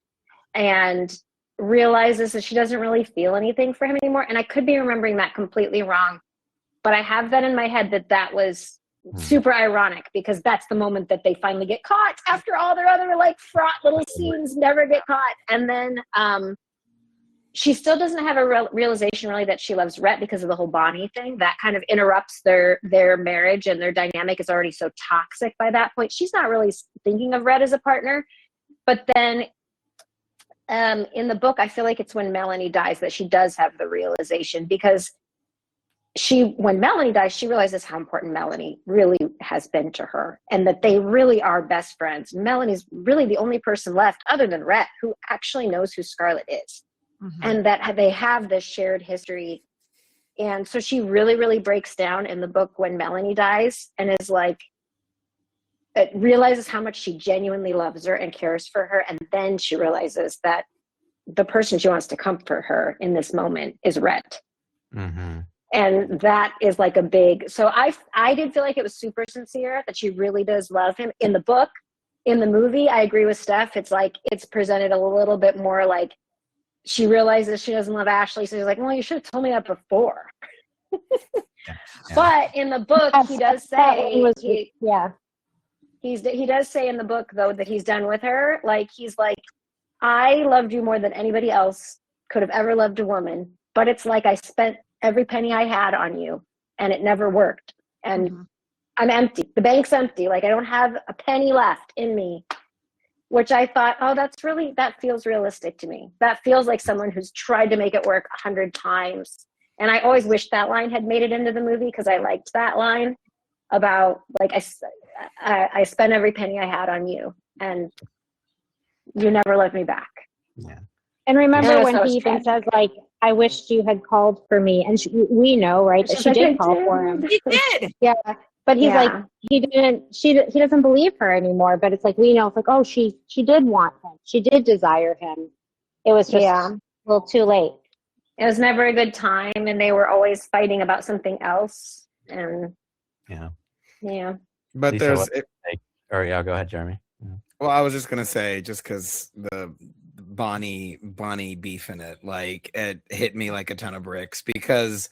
and realizes that she doesn't really feel anything for him anymore. And I could be remembering that completely wrong, but I have that in my head that was super ironic, because that's the moment that they finally get caught after all their other like fraught little scenes never get caught. And then she still doesn't have a realization really that she loves Rhett because of the whole Bonnie thing. That kind of interrupts their marriage, and their dynamic is already so toxic by that point. She's not really thinking of Rhett as a partner. But then in the book, I feel like it's when Melanie dies that she does have the realization, because when Melanie dies, she realizes how important Melanie really has been to her, and that they really are best friends. Melanie's really the only person left other than Rhett who actually knows who Scarlett is, and that they have this shared history. And so she really, really breaks down in the book when Melanie dies, and is like, it realizes how much she genuinely loves her and cares for her. And then she realizes that the person she wants to comfort her in this moment is Rhett. And that is like a big, so I did feel like it was super sincere, that she really does love him. In the book, in the movie, I agree with Steph. It's like, it's presented a little bit more like she realizes she doesn't love Ashley. So she's like, well, you should have told me that before. But in the book, he does say, he does say in the book though, that he's done with her. Like, he's like, I loved you more than anybody else could have ever loved a woman. But it's like, I spent every penny I had on you and it never worked. And I'm empty. The bank's empty. Like, I don't have a penny left in me, which I thought, oh, that feels realistic to me. That feels like someone who's tried to make it work 100 times. And I always wished that line had made it into the movie, because I liked that line about like, I spent every penny I had on you and you never loved me back. And remember when he even says like, I wished you had called for me, and we know, right, that she did call for him. He did. Yeah, but he's like, he didn't. He doesn't believe her anymore. But it's like, we know, it's like, oh, she did want him. She did desire him. It was just a little too late. It was never a good time, and they were always fighting about something else. And But Lisa, there's, go ahead, Jeremy. well, I was just gonna say, just because the Bonnie beef in it, like, it hit me like a ton of bricks, because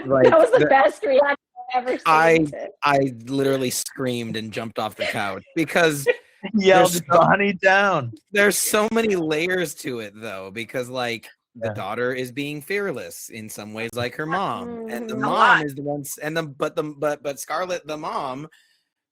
like that was the best reaction I've ever seen. I literally screamed and jumped off the couch, because Yelled Bonnie down. There's so many layers to it though, because like the daughter is being fearless in some ways, like her mom, and the mom is the one, and but Scarlett, the mom,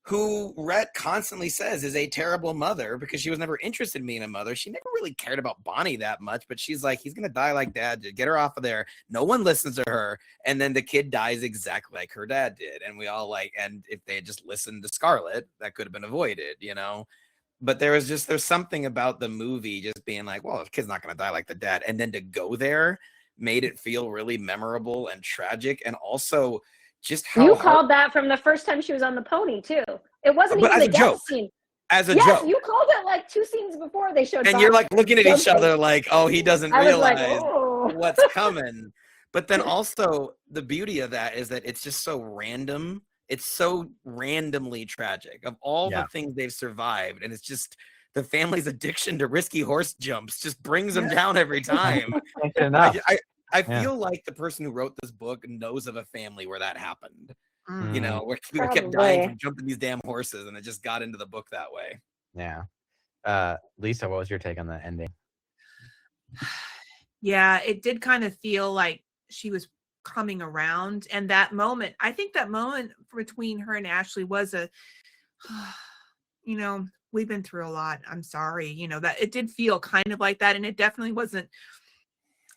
who Rhett constantly says is a terrible mother because she was never interested in being a mother. She never really cared about Bonnie that much, but she's like, he's going to die like dad did. Get her off of there. No one listens to her. And then the kid dies exactly like her dad did. And we all like, and if they had just listened to Scarlett, that could have been avoided, But there's something about the movie just being like, well, the kid's not going to die like the dad. And then to go there made it feel really memorable and tragic. And also, just how you called that from the first time she was on the pony too. It wasn't even the death scene. As a joke. You called it like 2 scenes before they showed. And Bonnie you're like looking at each other like, oh, he doesn't realize like, what's coming. But then also the beauty of that is that it's just so random. It's so randomly tragic of all the things they've survived. And it's just the family's addiction to risky horse jumps just brings them down every time. I feel like the person who wrote this book knows of a family where that happened. Where people kept dying from jumping these damn horses, and it just got into the book that way. Yeah. Lisa, what was your take on the ending? Yeah, it did kind of feel like she was coming around, and that moment, I think that moment between her and Ashley was we've been through a lot. I'm sorry. You know, that it did feel kind of like that. And it definitely wasn't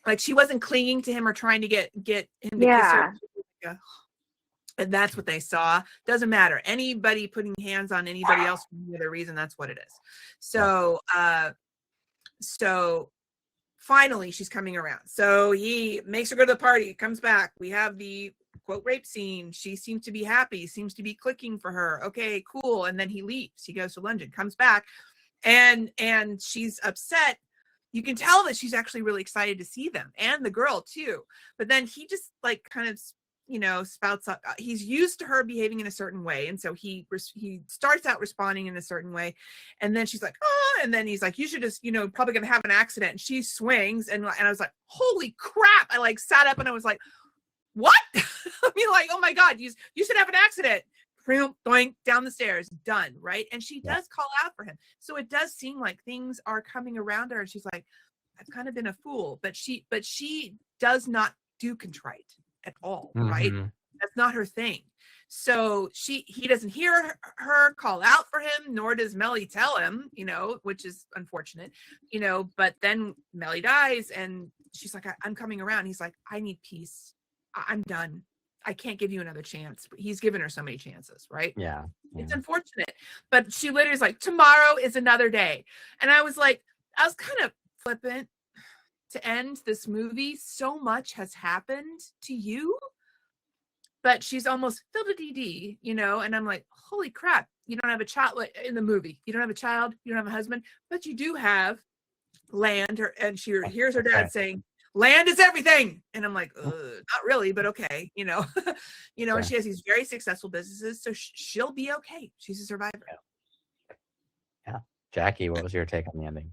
like she wasn't clinging to him or trying to get him to kiss her. Yeah. And that's what they saw. Doesn't matter. Anybody putting hands on anybody else for any other reason, that's what it is. So, so finally she's coming around. So he makes her go to the party, comes back. We have the quote rape scene. She seems to be happy, seems to be clicking for her. Okay, cool. And then he leaves. He goes to London, comes back, and she's upset. You can tell that she's actually really excited to see them, and the girl too. But then he just like kind of, you know, spouts up. He's used to her behaving in a certain way, and so he starts out responding in a certain way, and then she's like, oh, and then he's like, you should just, you know, probably gonna have an accident. And she swings, and I was like, holy crap! I like sat up and I was like, what? I mean, like, oh my God, you should have an accident. Doink, down the stairs, done, right? And she does call out for him. So it does seem like things are coming around her, and she's like, I've kind of been a fool, but she does not do contrite at all, right? That's not her thing. So he doesn't hear her call out for him, nor does Melly tell him, you know, which is unfortunate, you know. But then Melly dies, and she's like, I'm coming around. He's like, I need peace. I'm done. I can't give you another chance. He's given her so many chances, right? Yeah. It's unfortunate. But she literally is like, tomorrow is another day. And I was like, I was kind of flippant to end this movie. So much has happened to you. But she's almost fiddle-dee-dee, you know? And I'm like, holy crap. You don't have a child in the movie. You don't have a child. You don't have a husband. But you do have land. And she hears her dad saying, land is everything. And I'm like, not really, but okay, you know. You know, and she has these very successful businesses, so she'll be okay. She's a survivor. Yeah. Jackie, what was your take on the ending?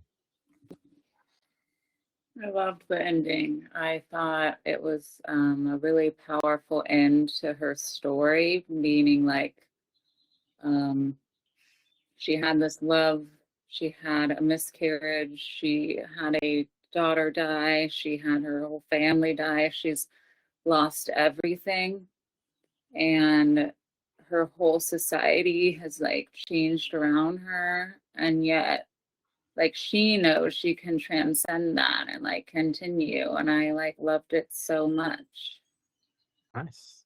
I loved the ending. I thought it was a really powerful end to her story, meaning like she had this love, she had a miscarriage, she had a daughter die, she had her whole family die, she's lost everything, and her whole society has like changed around her, and yet like she knows she can transcend that and like continue, and I like loved it so much. Nice.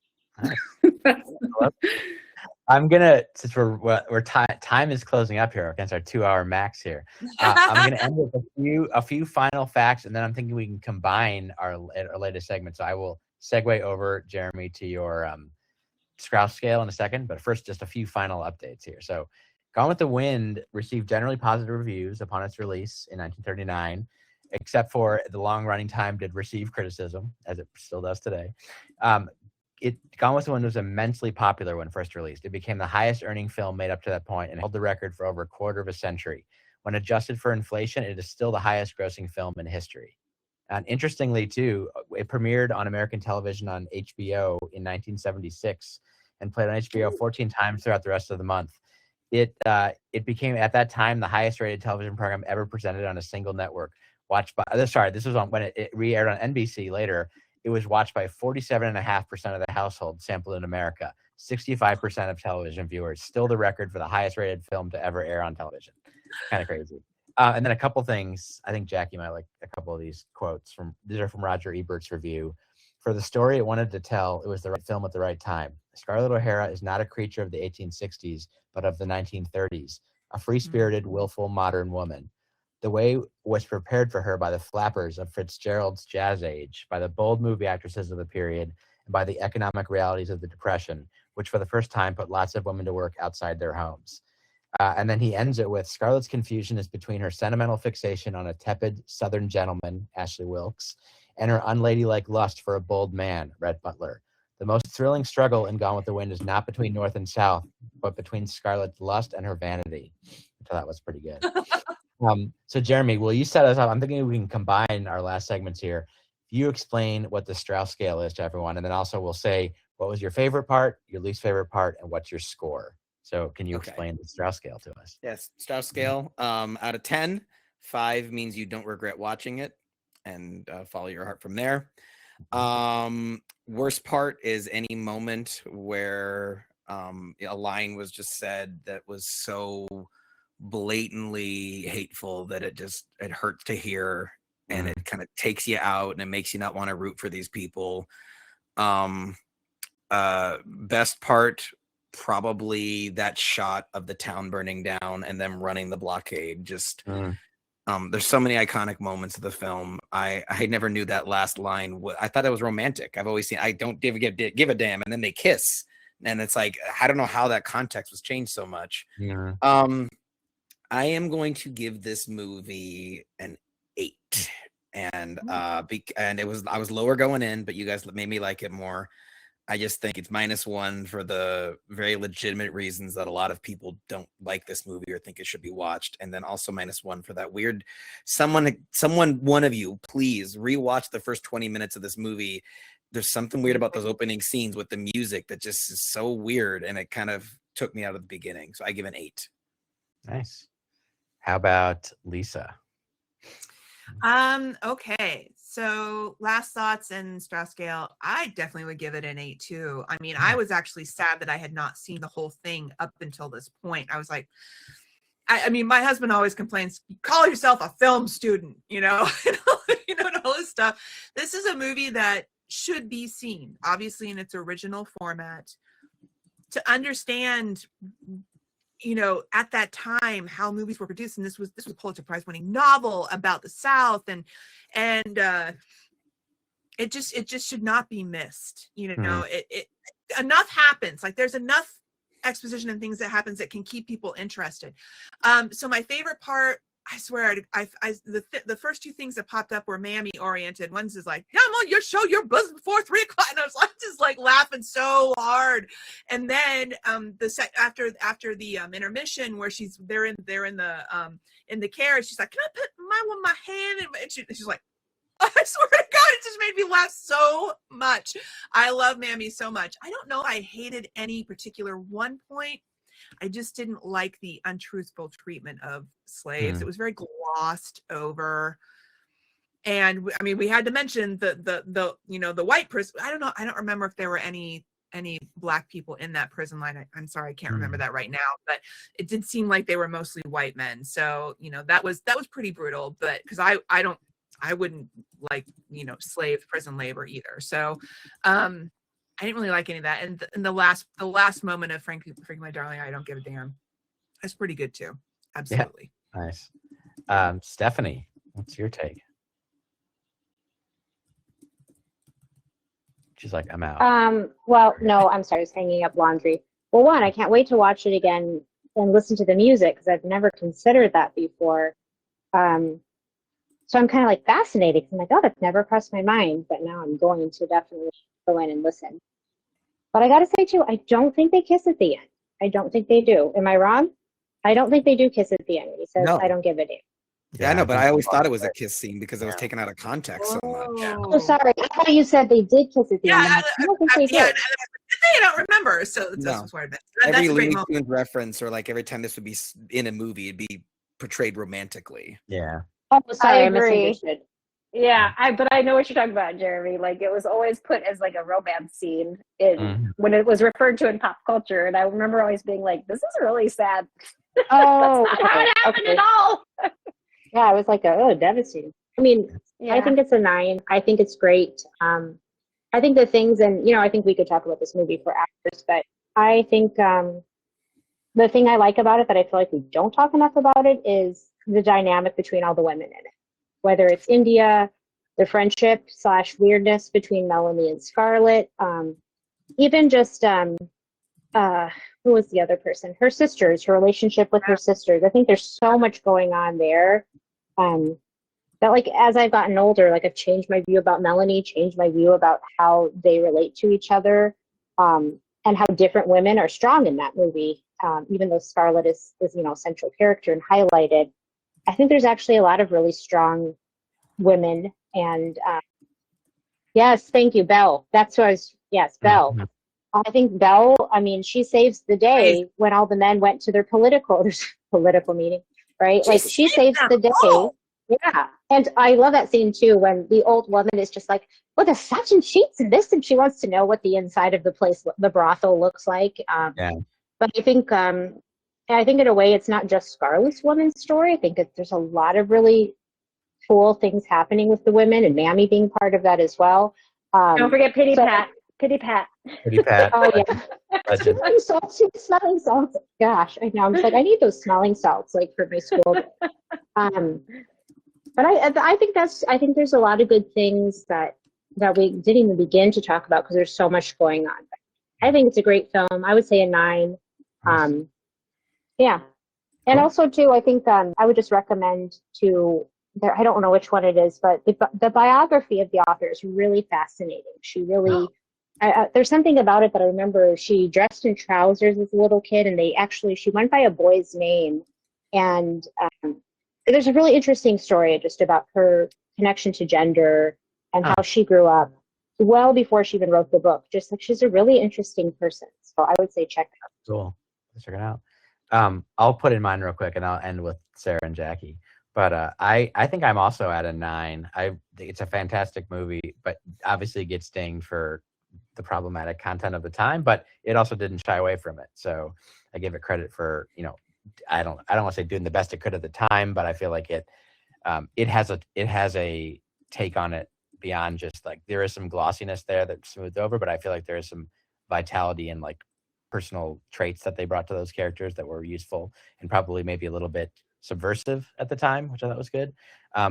I'm gonna, since we're time is closing up here against our 2-hour max here. I'm gonna end with a few final facts, and then I'm thinking we can combine our latest segment. So I will segue over, Jeremy, to your Strauss scale in a second. But first, just a few final updates here. So, Gone with the Wind received generally positive reviews upon its release in 1939, except for the long running time did receive criticism, as it still does today. Gone with the Wind was immensely popular when first released. It became the highest earning film made up to that point and held the record for over a quarter of a century. When adjusted for inflation, it is still the highest grossing film in history. And interestingly, too, it premiered on American television on HBO in 1976 and played on HBO 14 times throughout the rest of the month. It became, at that time, the highest rated television program ever presented on a single network. This was on when it re-aired on NBC later. It was watched by 47.5% of the households sampled in America, 65% of television viewers, still the record for the highest rated film to ever air on television. Kind of crazy. And then a couple things, I think Jackie might like a couple of these quotes. These are from Roger Ebert's review. For the story it wanted to tell, it was the right film at the right time. Scarlett O'Hara is not a creature of the 1860s, but of the 1930s, a free-spirited, willful, modern woman. The way was prepared for her by the flappers of Fitzgerald's jazz age, by the bold movie actresses of the period, and by the economic realities of the Depression, which for the first time put lots of women to work outside their homes. And then he ends it with, Scarlett's confusion is between her sentimental fixation on a tepid Southern gentleman, Ashley Wilkes, and her unladylike lust for a bold man, Rhett Butler. The most thrilling struggle in Gone with the Wind is not between North and South, but between Scarlett's lust and her vanity. I thought that was pretty good. So Jeremy, will you set us up? I'm thinking we can combine our last segments here. You explain what the Strauss scale is to everyone, and then also we'll say what was your favorite part, your least favorite part, and what's your score. So can you explain the Strauss scale to us? Yes, Strauss scale. Out of 10, 5 means you don't regret watching it, and follow your heart from there. Worst part is any moment where a line was just said that was so blatantly hateful that it hurts to hear, and it kind of takes you out and it makes you not want to root for these people. Best part, probably that shot of the town burning down and them running the blockade. Just there's so many iconic moments of the film. I never knew that last line. I thought it was romantic. I've always seen I don't give a damn, and then they kiss, and it's like I don't know how that context was changed so much. I am going to give this movie an 8, and and I was lower going in, but you guys made me like it more. I just think it's -1 for the very legitimate reasons that a lot of people don't like this movie or think it should be watched. And then also -1 for that weird, one of you, please rewatch the first 20 minutes of this movie. There's something weird about those opening scenes with the music that just is so weird. And it kind of took me out of the beginning. So I give an 8. Nice. How about Lisa? Okay. So last thoughts and Strauss scale, I definitely would give it an 8 too. I mean, I was actually sad that I had not seen the whole thing up until this point. I was like, I mean, my husband always complains, call yourself a film student, you know, and all this stuff. This is a movie that should be seen, obviously in its original format, to understand, you know, at that time how movies were produced. And this was a Pulitzer Prize winning novel about the South, and it just should not be missed. You know, it enough happens. Like there's enough exposition and things that happens that can keep people interested. So my favorite part, I swear, the first 2 things that popped up were Mammy oriented. One's is like, "Come on, your show your buzz before 3 o'clock," and I was like, just like laughing so hard. And then after the intermission where they're in the carriage, she's like, "Can I put my hand in?" And she's like, I swear to God, it just made me laugh so much. I love Mammy so much. I don't know I hated any particular one point. I just didn't like the untruthful treatment of slaves. It was very glossed over. And I mean, we had to mention the you know, the white prison. I don't know. I don't remember if there were any Black people in that prison line. I'm sorry, I can't remember that right now, but it did seem like they were mostly white men. So, you know, that was pretty brutal, but because I wouldn't like, you know, slave prison labor either. So, I didn't really like any of that. And the last moment of Frankie, My Darling, I Don't Give a Damn, that's pretty good too. Absolutely. Yeah. Nice. Stephanie, what's your take? She's like, I'm out. Well, no, I'm sorry, I was hanging up laundry. Well, one, I can't wait to watch it again and listen to the music because I've never considered that before. So I'm kind of like fascinated because I'm like, oh, that's never crossed my mind, but now I'm going to definitely go in and listen. But I got to say too, I don't think they kiss at the end. I don't think they do. Am I wrong? I don't think they do kiss at the end. He says, No. I don't give a damn. Yeah, I know, but I always thought it was a kiss scene because it was taken out of context so much. Oh, sorry. I thought you said they did kiss at the end. Yeah, I don't think they did. I don't remember. So that's why that's Every a great Looney moment. Tunes reference, or like every time this would be in a movie, it'd be portrayed romantically. Yeah. Oh, sorry, I agree. misunderstood. Yeah, but I know what you're talking about, Jeremy. Like it was always put as like a romance scene when it was referred to in pop culture, and I remember always being like, "This is really sad." Oh, That's not how it happened at all. Yeah, I was like, oh, devastating. I mean, Yeah. I think it's a 9. I think it's great. I think the things, and I think we could talk about this movie for hours, but I think the thing I like about it that I feel like we don't talk enough about it is the dynamic between all the women in it. Whether it's India, the friendship / weirdness between Melanie and Scarlett, even just who was the other person? Her sisters, her relationship with her sisters. I think there's so much going on there. That like as I've gotten older, like I've changed my view about Melanie, changed my view about how they relate to each other, and how different women are strong in that movie. Even though Scarlett is central character and highlighted, I think there's actually a lot of really strong women. And yes, thank you, Belle. That's what I was. Yes, Belle. I think Belle. I mean, she saves the day when all the men went to their political meeting, right? Like she saves the day. Yeah, and I love that scene too when the old woman is just like, "Well, there's such and sheets and this," and she wants to know what the inside of the brothel looks like. But I think And I think in a way, it's not just Scarlett's woman's story. I think there's a lot of really cool things happening with the women, and Mammy being part of that as well. Don't forget Pity Pat. Pity Pat. Pretty Pat. Oh yeah, Legend. smelling salts. Smelling salts. Gosh, I know. I'm just like, I need those smelling salts, like for my school. But I think there's a lot of good things that we didn't even begin to talk about because there's so much going on. I think it's a great film. I would say a 9. Yeah, and also too, I think I would just recommend I don't know which one it is, but the biography of the author is really fascinating. She really, there's something about it that I remember. She dressed in trousers as a little kid, and she went by a boy's name, and there's a really interesting story just about her connection to gender and how she grew up well before she even wrote the book. Just like she's a really interesting person. So I would say check it out. Cool. Let's check it out. I'll put in mine real quick and I'll end with Sarah and Jackie. But I think I'm also at a 9. It's a fantastic movie, but obviously gets dinged for the problematic content of the time, but it also didn't shy away from it. So I give it credit for, I don't want to say doing the best it could at the time, but I feel like it has a take on it beyond just like, there is some glossiness there that's smoothed over, but I feel like there is some vitality and like personal traits that they brought to those characters that were useful and probably maybe a little bit subversive at the time, which I thought was good. I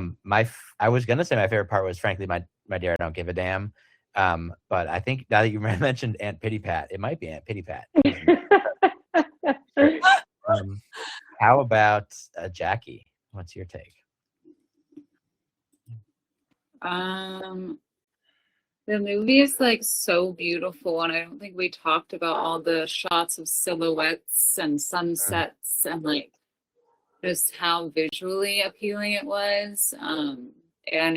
was gonna say my favorite part was frankly my dear I don't give a damn. But I think now that you mentioned Aunt Pity Pat, it might be Aunt Pity Pat. How about Jackie? What's your take? The movie is like so beautiful, and I don't think we talked about all the shots of silhouettes and sunsets and like just how visually appealing it was. And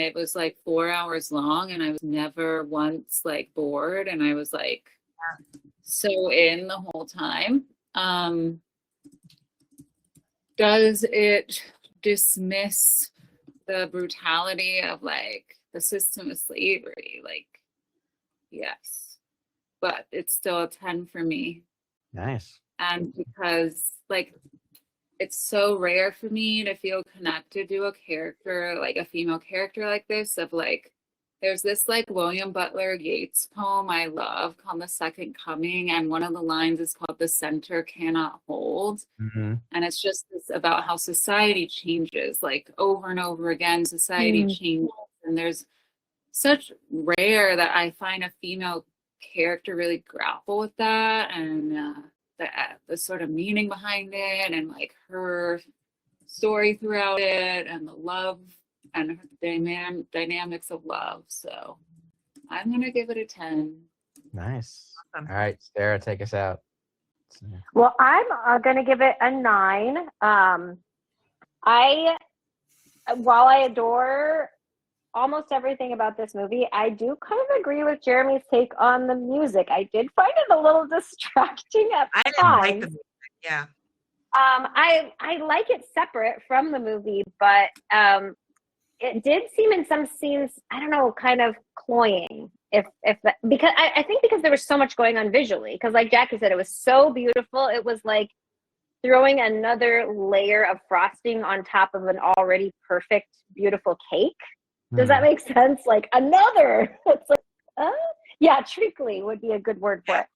it was like 4 hours long, and I was never once like bored, and I was like so in the whole time. Does it dismiss the brutality of like the system of slavery? Like, yes, but it's still a 10 for me. Nice. And because like it's so rare for me to feel connected to a character, like a female character like this, of like, there's this like William Butler Yeats poem I love called The Second Coming, and one of the lines is called The Center Cannot Hold. Mm-hmm. And it's just this about how society changes, like over and over again, society changes. And there's such rare that I find a female character really grapple with that, and the sort of meaning behind it, and like her story throughout it, and the love and the dynamics of love. So I'm gonna give it a 10. Nice. All right, Sarah, take us out. Well, I'm going to give it a 9. While I adore almost everything about this movie, I do kind of agree with Jeremy's take on the music. I did find it a little distracting at times. I didn't like the music. Yeah. I like it separate from the movie, but it did seem in some scenes, I don't know, kind of cloying. Because I think because there was so much going on visually, because like Jackie said, it was so beautiful. It was like throwing another layer of frosting on top of an already perfect, beautiful cake. Does that make sense? Like another. It's like, yeah, treacly would be a good word for it.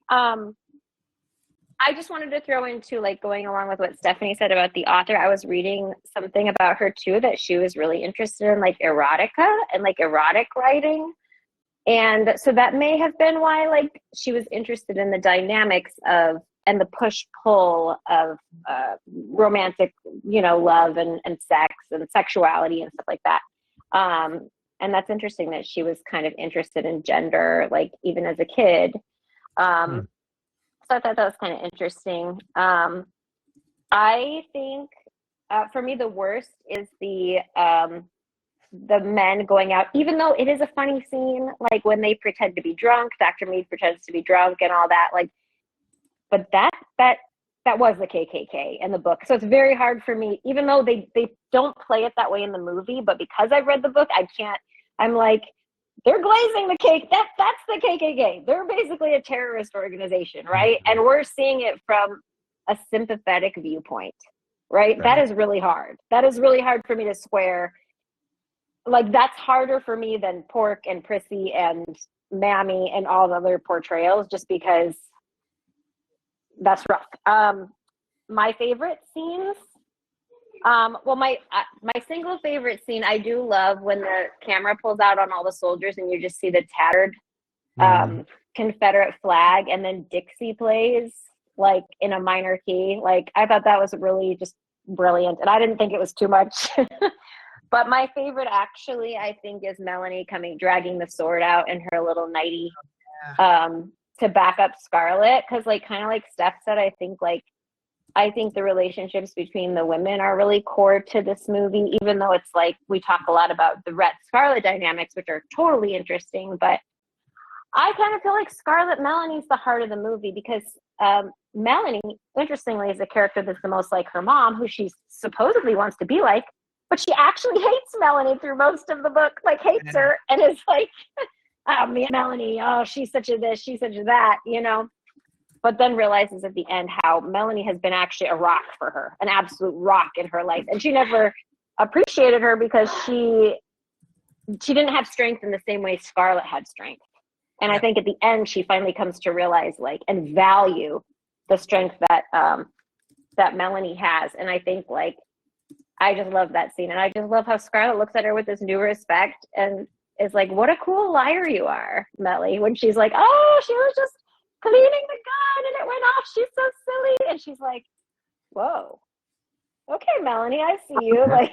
I just wanted to throw into like going along with what Stephanie said about the author. I was reading something about her too, that she was really interested in like erotica and like erotic writing. And so that may have been why like she was interested in the dynamics of and the push-pull of romantic, love and sex and sexuality and stuff like that. And that's interesting that she was kind of interested in gender, like even as a kid. So I thought that was kind of interesting. I think for me, the worst is the men going out, even though it is a funny scene, like when they pretend to be drunk, Dr. Mead pretends to be drunk and all that, like, but that was the KKK in the book. So it's very hard for me, even though they don't play it that way in the movie, but because I've read the book, I'm like, they're glazing the cake. That's the KKK. They're basically a terrorist organization, right? And we're seeing it from a sympathetic viewpoint, right? Right. That is really hard. That is really hard for me to square. Like, that's harder for me than Pork and Prissy and Mammy and all the other portrayals, just because that's rough. My favorite scenes, well, my single favorite scene, I do love when the camera pulls out on all the soldiers and you just see the tattered Confederate flag, and then Dixie plays like in a minor key. Like, I thought that was really just brilliant, and I didn't think it was too much. But my favorite, actually, I think, is Melanie dragging the sword out in her little nightie to back up Scarlet. Because, like, kind of like Steph said, I think the relationships between the women are really core to this movie, even though it's like we talk a lot about the Rhett-Scarlet dynamics, which are totally interesting. But I kind of feel like Scarlet Melanie's the heart of the movie, because Melanie, interestingly, is a character that's the most like her mom, who she supposedly wants to be like, but she actually hates Melanie through most of the book, like hates her, and is like, oh, me and Melanie, oh, she's such a this, she's such a that, you know? But then realizes at the end how Melanie has been actually a rock for her, an absolute rock in her life. And she never appreciated her because she didn't have strength in the same way Scarlet had strength. And I think at the end, she finally comes to realize, like, and value the strength that that Melanie has. And I think, like, I just love that scene. And I just love how Scarlet looks at her with this new respect and is like, what a cool liar you are, Mellie. When she's like, oh, she was just cleaning the gun and it went off. She's so silly. And she's like, whoa. Okay, Melanie, I see you. Like,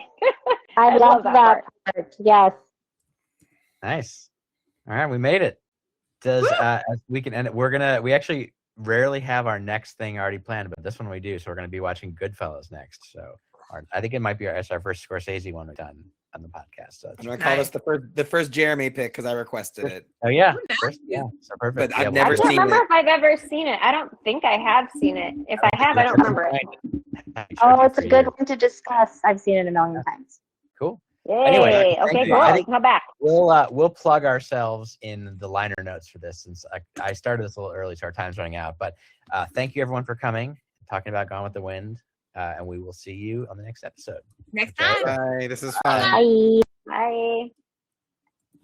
I love that part. Yes. Nice. All right, we made it. As we can end it, we actually rarely have our next thing already planned, but this one we do. So we're gonna be watching Goodfellas next. So I think it might be our first Scorsese one we've done on the podcast. So I'm gonna call this the first Jeremy pick because I requested it. Oh yeah, first, yeah, so perfect. But I've I never can't seen remember it. if I've ever seen it. I don't think I have seen it. If I have, I don't remember it. Oh, it's a good one to discuss. I've seen it a million times. Cool. Yay. Anyway, Okay, you. cool. I We think can come back. we'll plug ourselves in the liner notes for this, since I started this a little early, so our time's running out. But thank you everyone for coming, talking about Gone with the Wind, and we will see you on the next episode. Next time. Bye. This is fun. Bye. Bye.